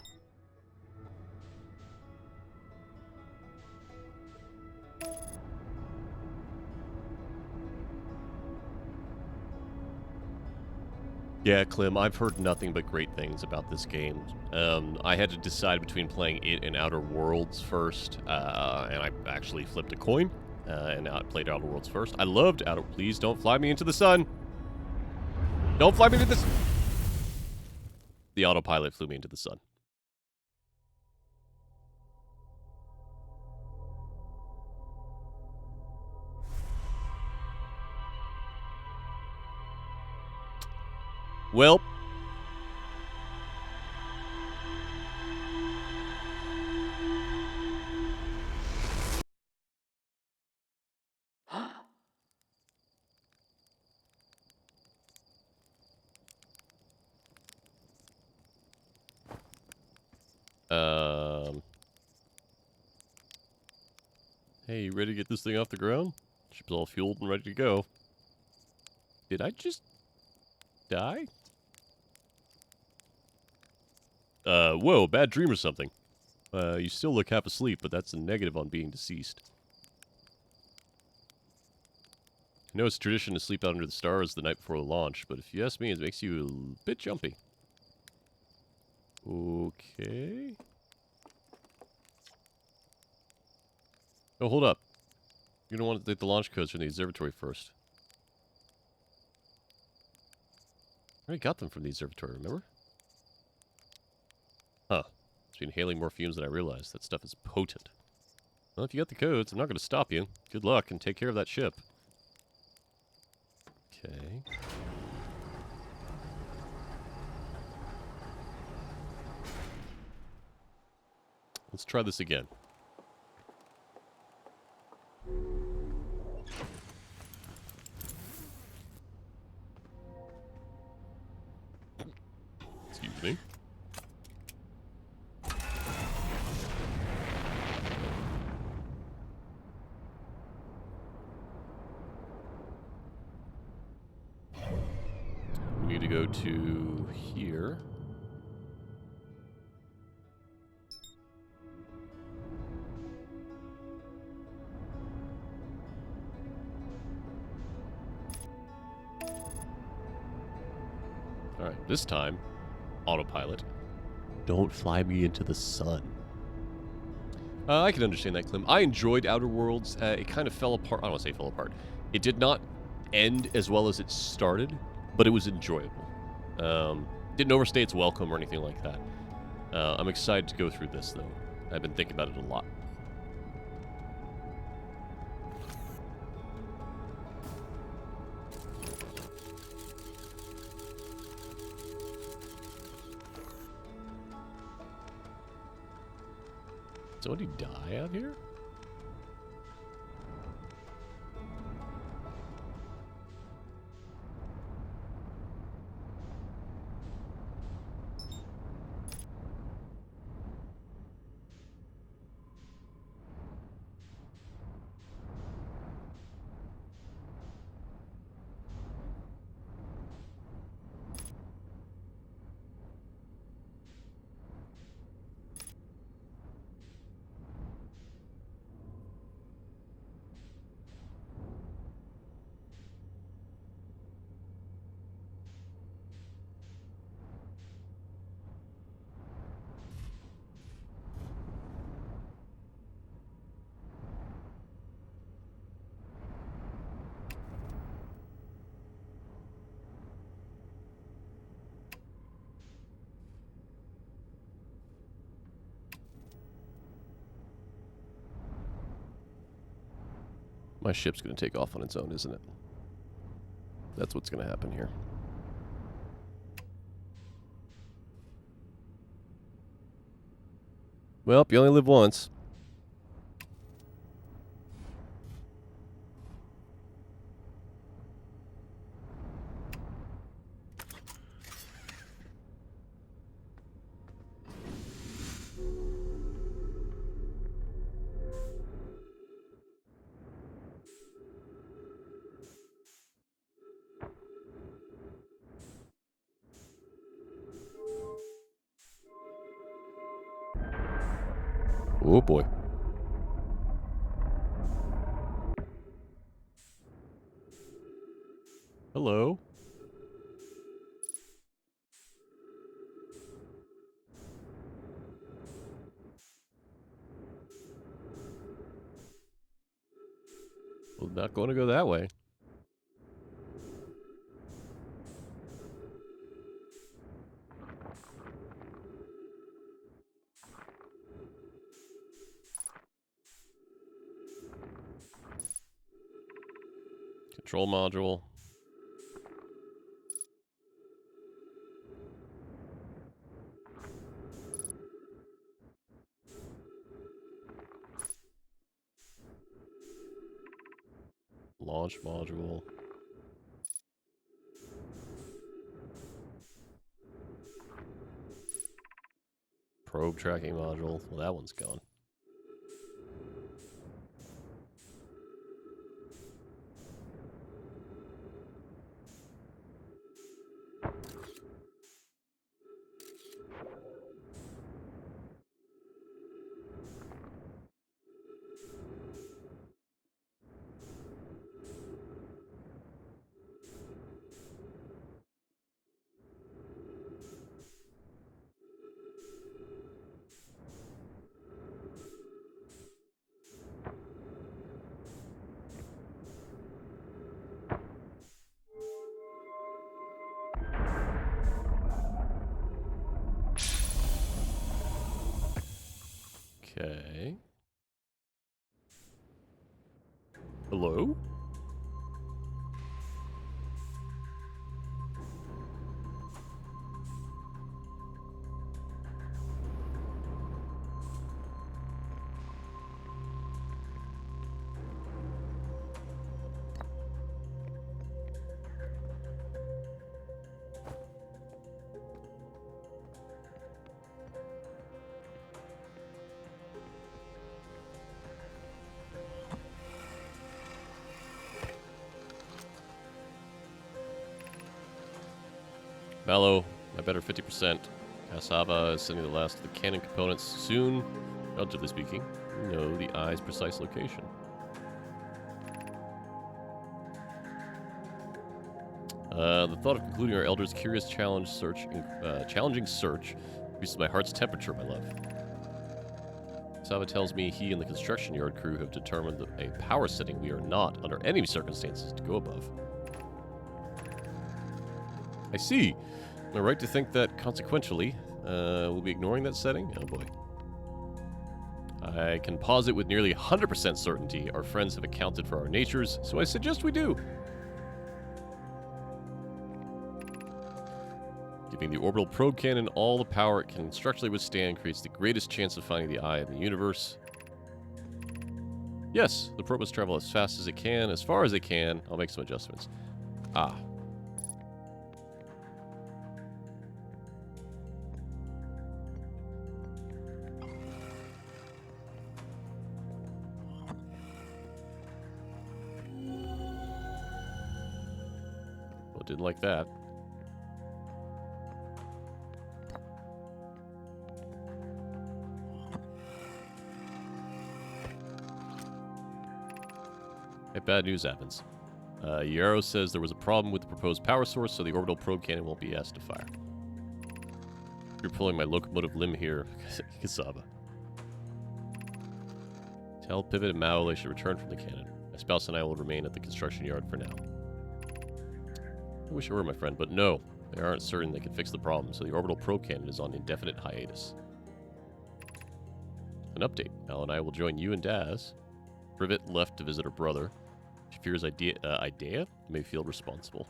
Yeah, Clem, I've heard nothing but great things about this game. I had to decide between playing it and Outer Worlds first, and I actually flipped a coin, and played Outer Worlds first. I loved Outer... Please don't fly me into the sun! Don't fly me into the... The autopilot flew me into the sun. Well... Hey, you ready to get this thing off the ground? Ship's all fueled and ready to go. Did I just... die? Whoa, bad dream or something. You still look half asleep, but that's a negative on being deceased. I know it's tradition to sleep out under the stars the night before the launch, but if you ask me, it makes you a bit jumpy. Okay. Oh, hold up. You're gonna want to take the launch codes from the observatory first. I already got them from the observatory, remember? Huh. It's been inhaling more fumes than I realized. That stuff is potent. Well, if you got the codes, I'm not going to stop you. Good luck, and take care of that ship. Okay. Let's try this again. Excuse me. We need to go to here. Alright, this time, autopilot. Don't fly me into the sun. I can understand that, Clem. I enjoyed Outer Worlds. It kind of fell apart. I don't want to say fell apart. It did not end as well as it started, but it was enjoyable. Didn't overstay its welcome or anything like that. I'm excited to go through this, though. I've been thinking about it a lot. Did somebody die out here? My ship's going to take off on its own, isn't it? That's what's going to happen here. Well, you only live once. Oh boy. Hello. Well, not going to go that way. Control module. Launch module. Probe tracking module. Well, that one's gone. Okay. Hello? Mallow, my better 50%. Cassava is sending the last of the cannon components soon. Relatively speaking, we know the eye's precise location. The thought of concluding our elder's curious challenging search increases my heart's temperature, my love. Sava tells me he and the construction yard crew have determined a power setting we are not, under any circumstances, to go above. I see. Am I right to think that, consequentially, we'll be ignoring that setting? Oh boy. I can posit with nearly 100% certainty our friends have accounted for our natures, so I suggest we do. Giving the orbital probe cannon all the power it can structurally withstand creates the greatest chance of finding the eye in the universe. Yes, the probe must travel as fast as it can, as far as it can. I'll make some adjustments. Ah. Well, didn't like that. Bad news happens. Yarrow says there was a problem with the proposed power source, so the orbital probe cannon won't be asked to fire. You're pulling my locomotive limb here, Cassava. Tell Pivot and Mao they should return from the cannon. My spouse and I will remain at the construction yard for now. I wish I were, my friend, but no. They aren't certain they can fix the problem, so the orbital probe cannon is on indefinite hiatus. An update. Mal and I will join you and Daz. Privet left to visit her brother. She fears Idea may feel responsible.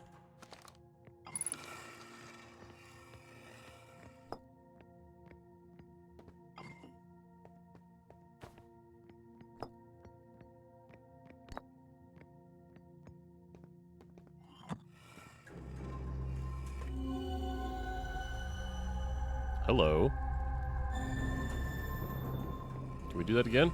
Hello. Can we do that again?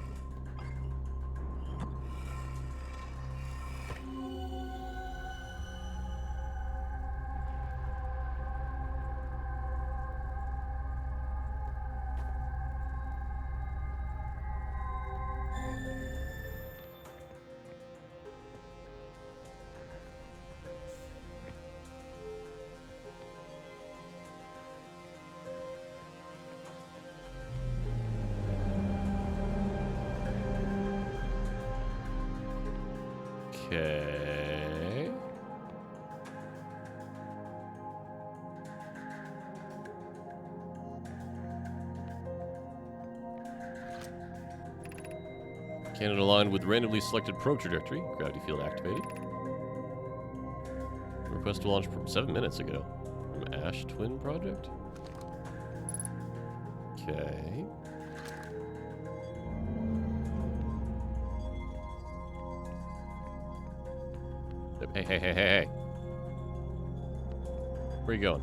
Okay. Cannon aligned with randomly selected probe trajectory. Gravity field activated. Request to launch from 7 minutes ago. From Ash Twin Project? Okay. Hey. Where are you going?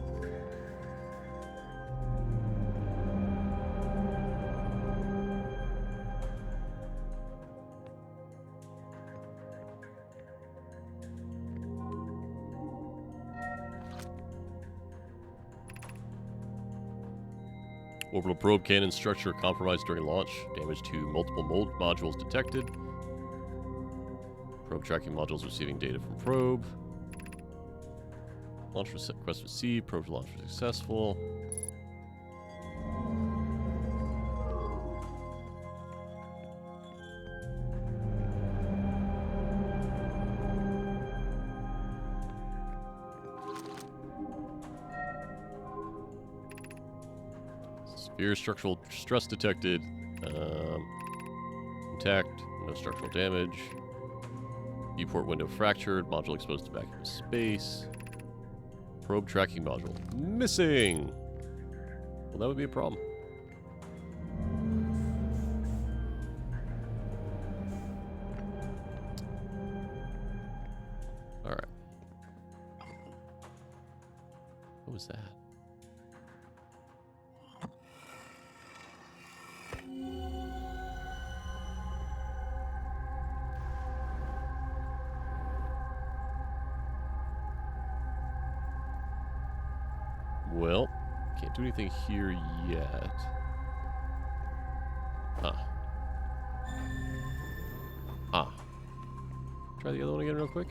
Orbital probe cannon structure compromised during launch. Damage to multiple modules detected. Probe tracking modules receiving data from probe. Launch request received. Probe launch was successful. Severe structural stress detected. Intact. No structural damage. Viewport window fractured. Module exposed to vacuum space. Probe tracking module. Missing! Well, that would be a problem. Alright. What was that? Well, can't do anything here yet. Try the other one again real quick.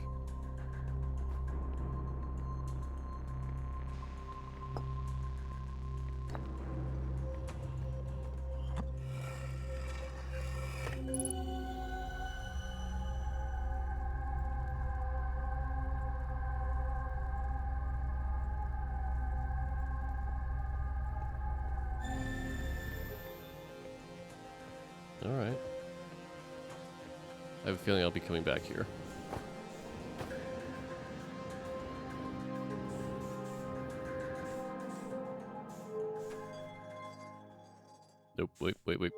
Alright. I have a feeling I'll be coming back here. Nope, wait. Owie.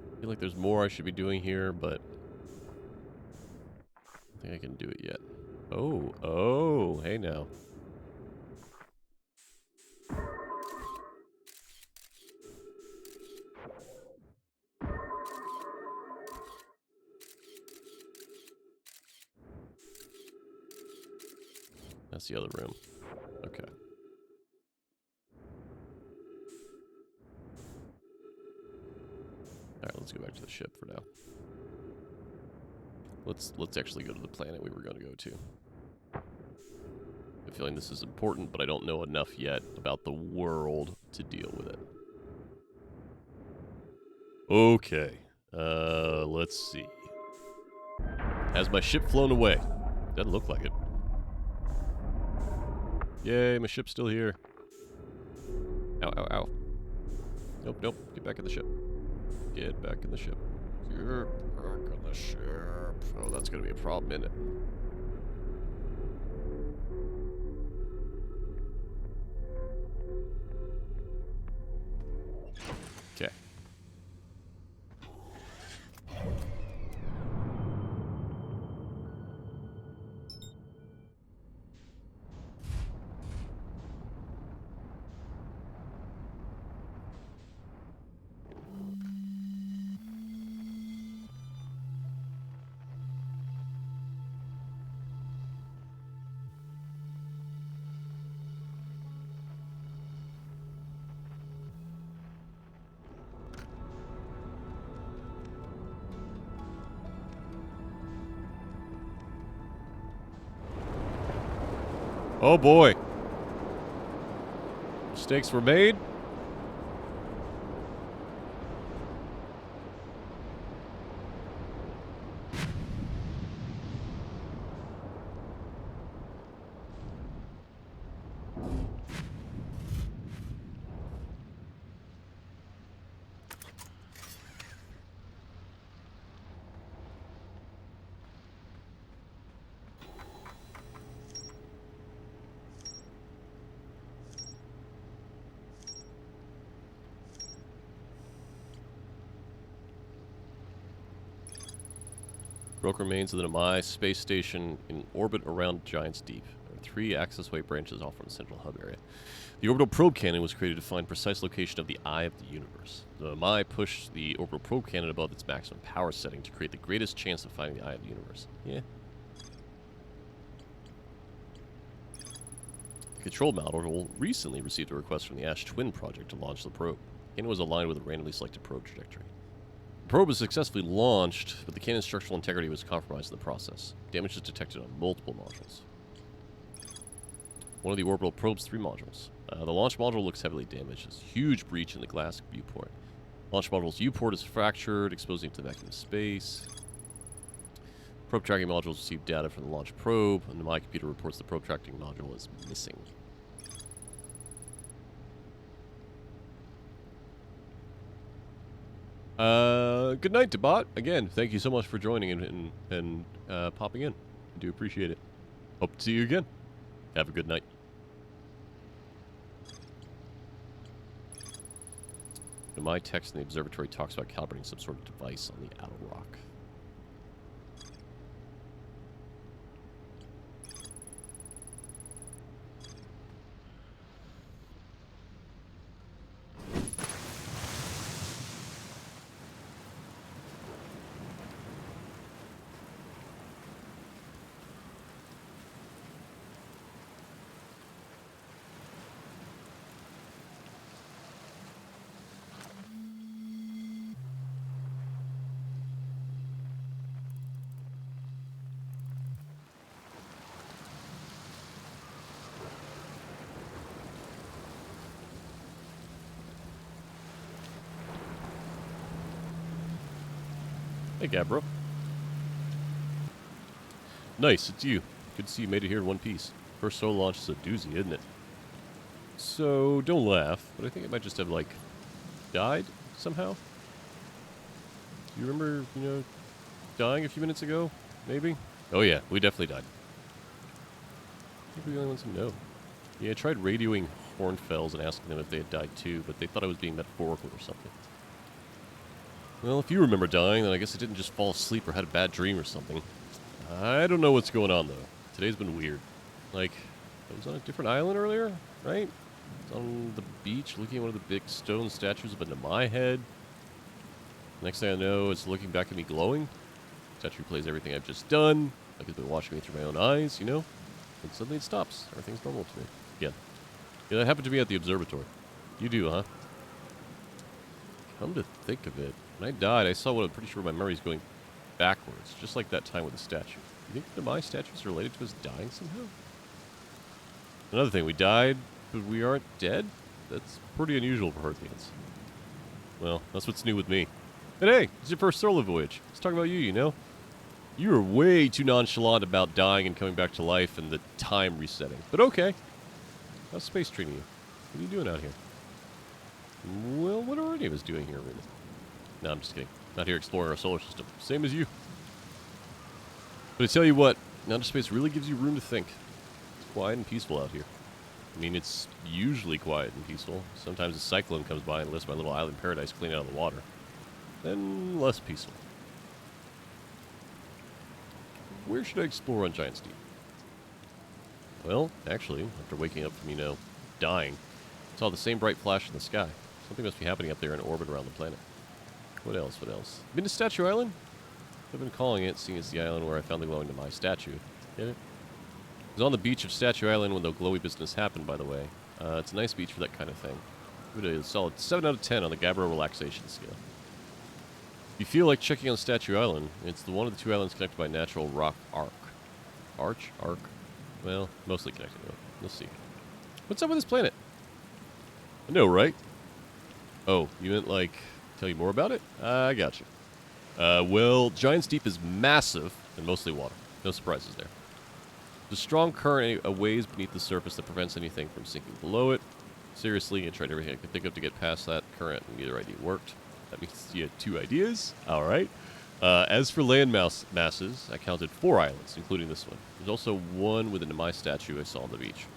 I feel like there's more I should be doing here, but I don't think I can do it yet. Oh, hey now. That's the other room. Okay. Alright, let's go back to the ship for now. Let's actually go to the planet we were going to go to. I'm feeling this is important, but I don't know enough yet about the world to deal with it. Okay. Let's see. Has my ship flown away? Doesn't look like it. Yay, my ship's still here. Ow. Nope. Get back in the ship. Get back in the ship. Get back in the ship. Oh, that's gonna be a problem, isn't it? Okay. Oh boy. Mistakes were made. Broke remains of the Namai space station in orbit around Giant's Deep. There are 3 access-way branches off from the central hub area. The orbital probe cannon was created to find precise location of the eye of the universe. The Namai pushed the orbital probe cannon above its maximum power setting to create the greatest chance of finding the eye of the universe. Yeah. The control module recently received a request from the Ash Twin project to launch the probe. The cannon was aligned with a randomly selected probe trajectory. The probe was successfully launched, but the cannon's structural integrity was compromised in the process. Damage was detected on multiple modules. One of the orbital probe's 3 modules. The launch module looks heavily damaged. There's a huge breach in the glass viewport. Launch module's U-port is fractured, exposing it to vacuum space. Probe tracking modules receive data from the launch probe, and my computer reports the probe tracking module is missing. Good night, Debot. Again, thank you so much for joining and popping in. I do appreciate it. Hope to see you again. Have a good night. My text in the observatory talks about calibrating some sort of device on the outer rock. Hey, Gabbro. Nice, it's you. Good to see you made it here in one piece. First solo launch is a doozy, isn't it? So, don't laugh, but I think it might just have, like, died somehow. Do you remember, dying a few minutes ago? Maybe? Oh yeah, we definitely died. I think we're the only ones who know. Yeah, I tried radioing Hornfells and asking them if they had died too, but they thought I was being metaphorical or something. Well, if you remember dying, then I guess I didn't just fall asleep or had a bad dream or something. I don't know what's going on, though. Today's been weird. Like, I was on a different island earlier, right? I was on the beach looking at one of the big stone statues up into my head. Next thing I know, it's looking back at me glowing. Statue plays everything I've just done, like it's been watching me through my own eyes, And suddenly it stops. Everything's normal to me. Again. Yeah, that happened to me at the observatory. You do, huh? Come to think of it, when I died, I saw what I'm pretty sure my memory's going backwards, just like that time with the statue. You think the my statues are related to us dying somehow? Another thing, we died, but we aren't dead? That's pretty unusual for Hearthians. Well, that's what's new with me. And hey, it's your first solo voyage. Let's talk about you, You are way too nonchalant about dying and coming back to life and the time resetting. But okay. How's space treating you? What are you doing out here? Well, what are any of us doing here, really? No, I'm just kidding. Not here exploring our solar system. Same as you. But I tell you what, outer space really gives you room to think. It's quiet and peaceful out here. I mean, it's usually quiet and peaceful. Sometimes a cyclone comes by and lifts my little island paradise clean out of the water. Then less peaceful. Where should I explore on Giant Steep? Well, actually, after waking up from, dying, I saw the same bright flash in the sky. Something must be happening up there in orbit around the planet. What else? Been to Statue Island? I've been calling it, seeing it's the island where I found the glowing to my statue. Get it? I was on the beach of Statue Island when the glowy business happened, by the way. It's a nice beach for that kind of thing. Give it a solid 7 out of 10 on the Gabbro relaxation scale. If you feel like checking on Statue Island, it's the one of the two islands connected by natural rock arc. Arc? Well, mostly connected. Let's see. What's up with this planet? I know, right? Oh, you meant, tell you more about it? I gotcha. Well, Giant Steep is massive and mostly water. No surprises there. There's a strong current a ways beneath the surface that prevents anything from sinking below it. Seriously, I tried everything I could think of to get past that current, and neither idea worked. That means you had 2 ideas. All right. As for land masses, I counted 4 islands, including this one. There's also one within my statue I saw on the beach.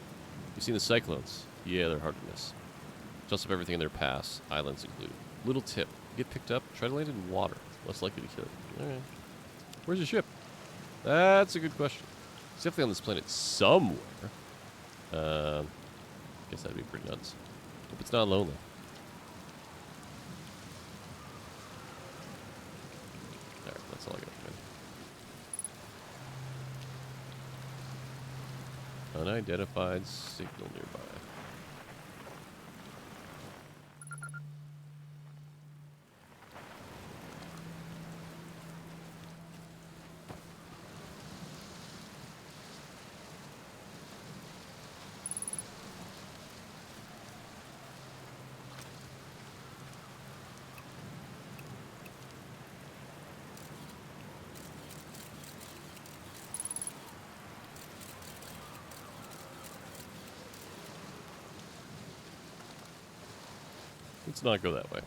You seen the cyclones? Yeah, they're hard to miss. Just up everything in their paths, islands included. Little tip: get picked up, try to land in water. Less likely to kill you. All right. Where's your ship? That's a good question. It's definitely on this planet somewhere. Guess that'd be pretty nuts. Hope it's not lonely. Alright, that's all I got. Unidentified signal nearby. Let's not go that way.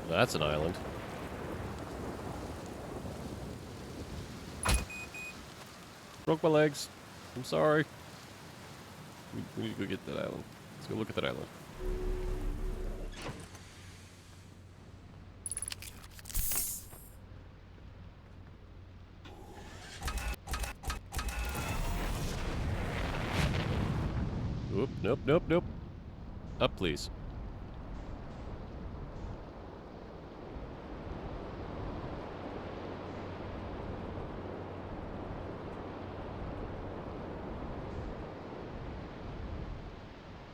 That's an island. Broke my legs. I'm sorry. We need to go get that island. Let's go look at that island. Oop, nope, nope, nope. Up, please.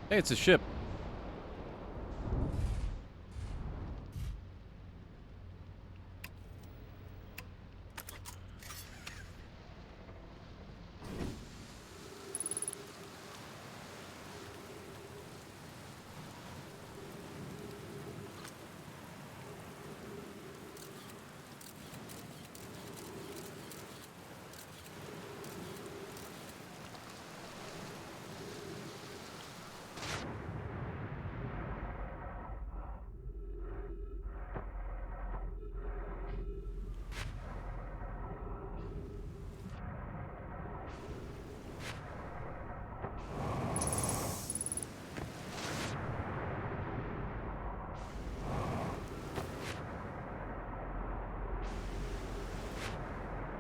Hey, it's a ship.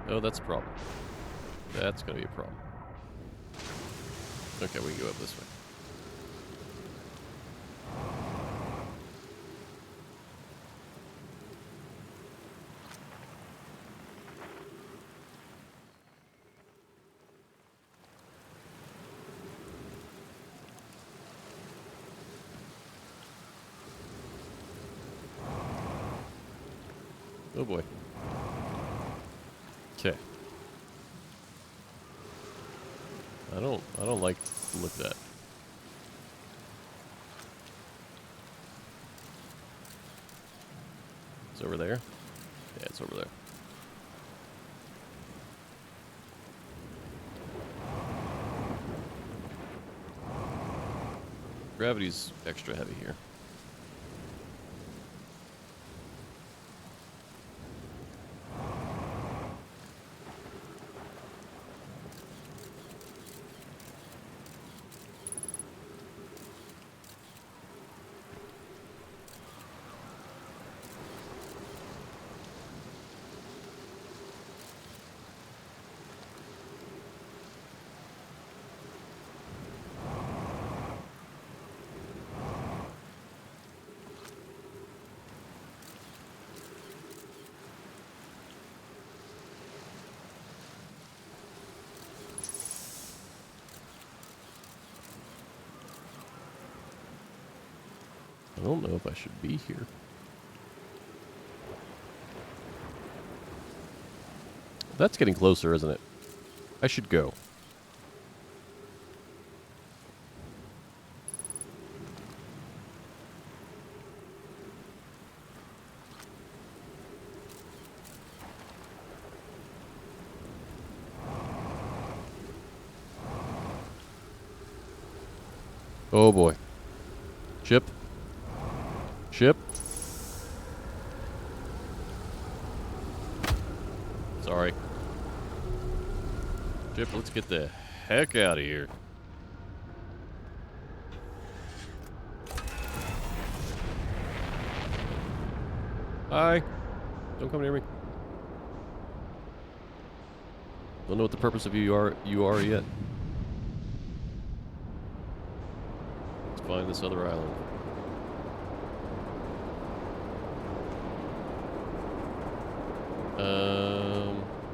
Oh, that's a problem. That's gonna be a problem. Okay, we can go up this way. Oh boy. Okay. I don't like the look of that. It's over there? Yeah, it's over there. Gravity's extra heavy here. I don't know if I should be here. That's getting closer, isn't it? I should go. Oh boy. Ship. Ship. Sorry. Ship, let's get the heck out of here. Hi. Don't come near me. Don't know what the purpose of you are yet. Let's find this other island.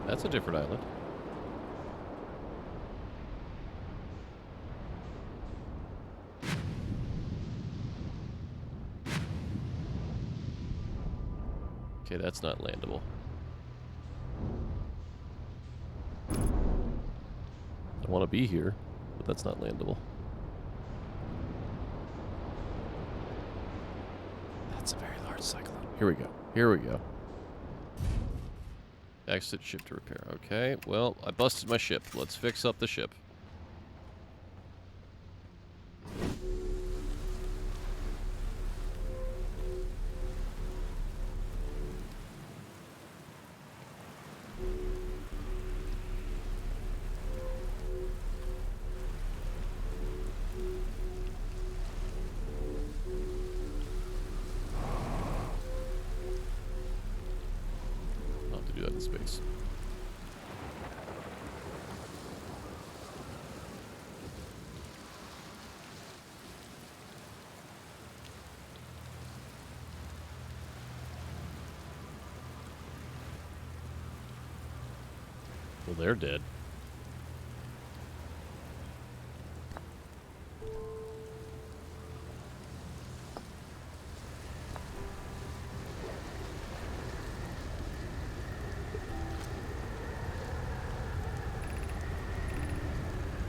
That's a different island. Okay, that's not landable. want to be here, but that's not landable. That's a very large cyclone. Here we go. Here we go. Exit ship to repair. Okay, well, I busted my ship. Let's fix up the ship. Space. Well, they're dead.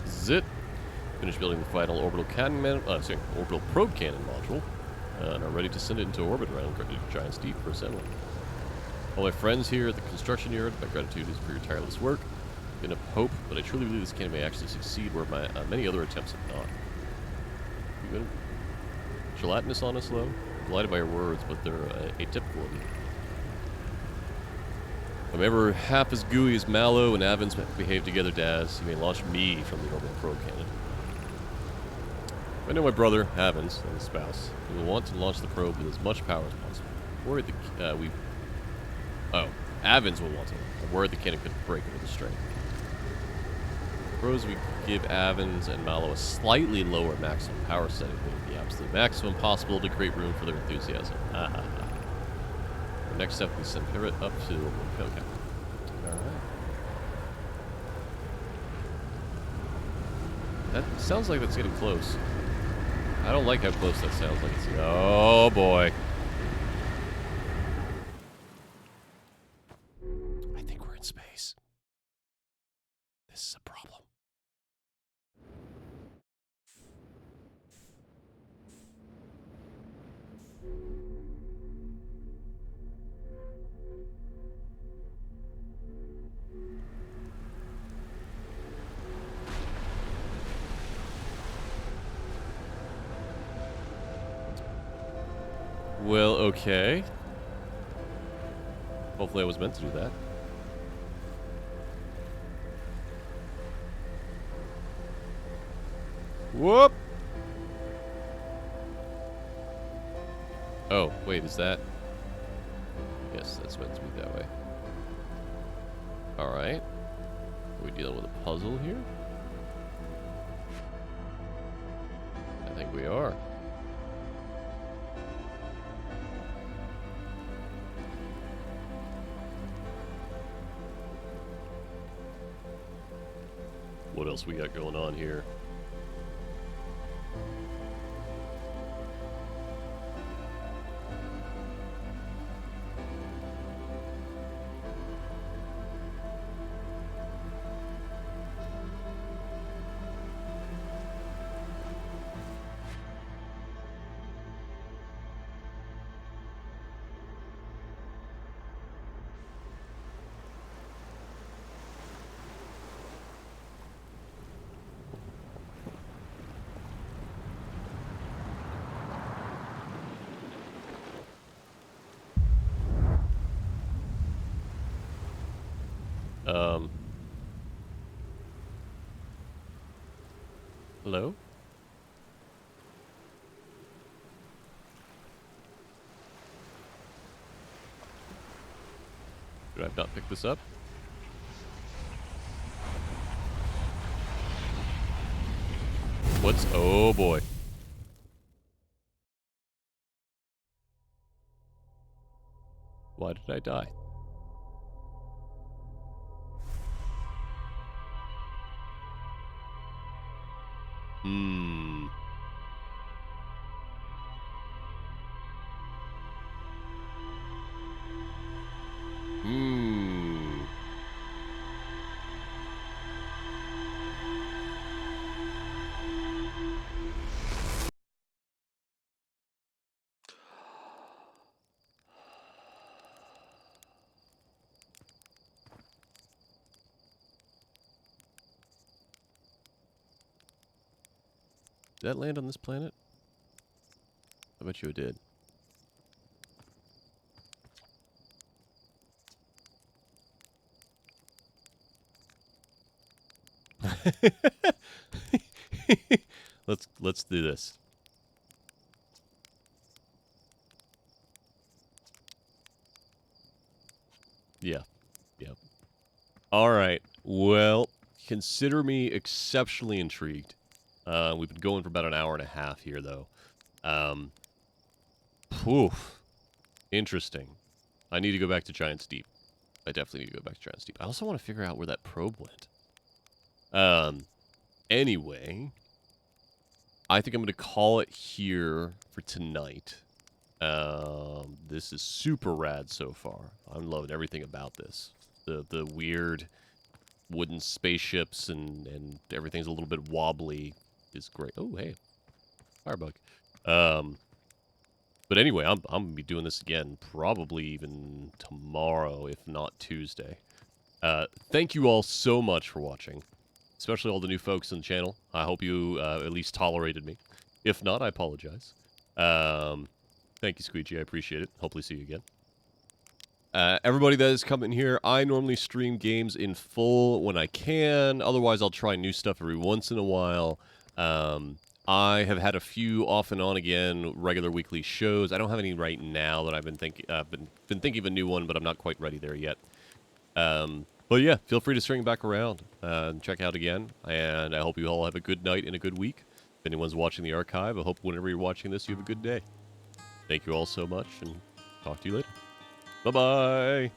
This is it. Finished building the final orbital orbital probe cannon module, and are ready to send it into orbit around Giant's Deep for assembly. All my friends here at the construction yard, my gratitude is for your tireless work. Been a hope, but I truly believe this cannon may actually succeed where my many other attempts have not. You been gelatinous on us, though? I'm delighted by your words, but they're atypical of you. If I'm ever half as gooey as Mallow and Avins behave together, Daz, you may launch me from the orbital probe cannon. I know my brother, Avins, and his spouse, who will want to launch the probe with as much power as possible. Worried that Avins will want to. I'm worried the cannon could break under the strain. Suppose we give Avins and Mallow a slightly lower maximum power setting than the absolute maximum possible to create room for their enthusiasm. The next step, we send Pirate up to the orbital probe cannon. Alright. That sounds like that's getting close. I don't like how close that sounds like it's... Oh, boy. I think we're in space. This is a problem. Well, okay. Hopefully I was meant to do that. Whoop! Oh, wait, is that... Yes, that's meant to be that way. Alright. Are we dealing with a puzzle here? I think we are. What else we got going on here? Hello? Did I have not picked this up? What's... Oh, boy. Why did I die? Hmm. Did that land on this planet? I bet you it did. Let's do this. Yeah. Yep. All right. Well, consider me exceptionally intrigued. We've been going for about an hour and a half here, though. Poof. Interesting. I need to go back to Giant's Deep. I definitely need to go back to Giant's Deep. I also want to figure out where that probe went. Anyway, I think I'm going to call it here for tonight. This is super rad so far. I'm loving everything about this. The weird wooden spaceships and everything's a little bit wobbly is great. Oh, hey. Firebug. But anyway, I'm going to be doing this again probably even tomorrow, if not Tuesday. Thank you all so much for watching, especially all the new folks on the channel. I hope you at least tolerated me. If not, I apologize. Thank you, Squeegee. I appreciate it. Hopefully see you again. Everybody that is coming here, I normally stream games in full when I can. Otherwise, I'll try new stuff every once in a while. I have had a few off and on again regular weekly shows. I don't have any right now that I've been thinking. Been thinking of a new one, but I'm not quite ready there yet. But yeah, feel free to swing back around and check out again. And I hope you all have a good night and a good week. If anyone's watching the archive, I hope whenever you're watching this, you have a good day. Thank you all so much, and talk to you later. Bye-bye.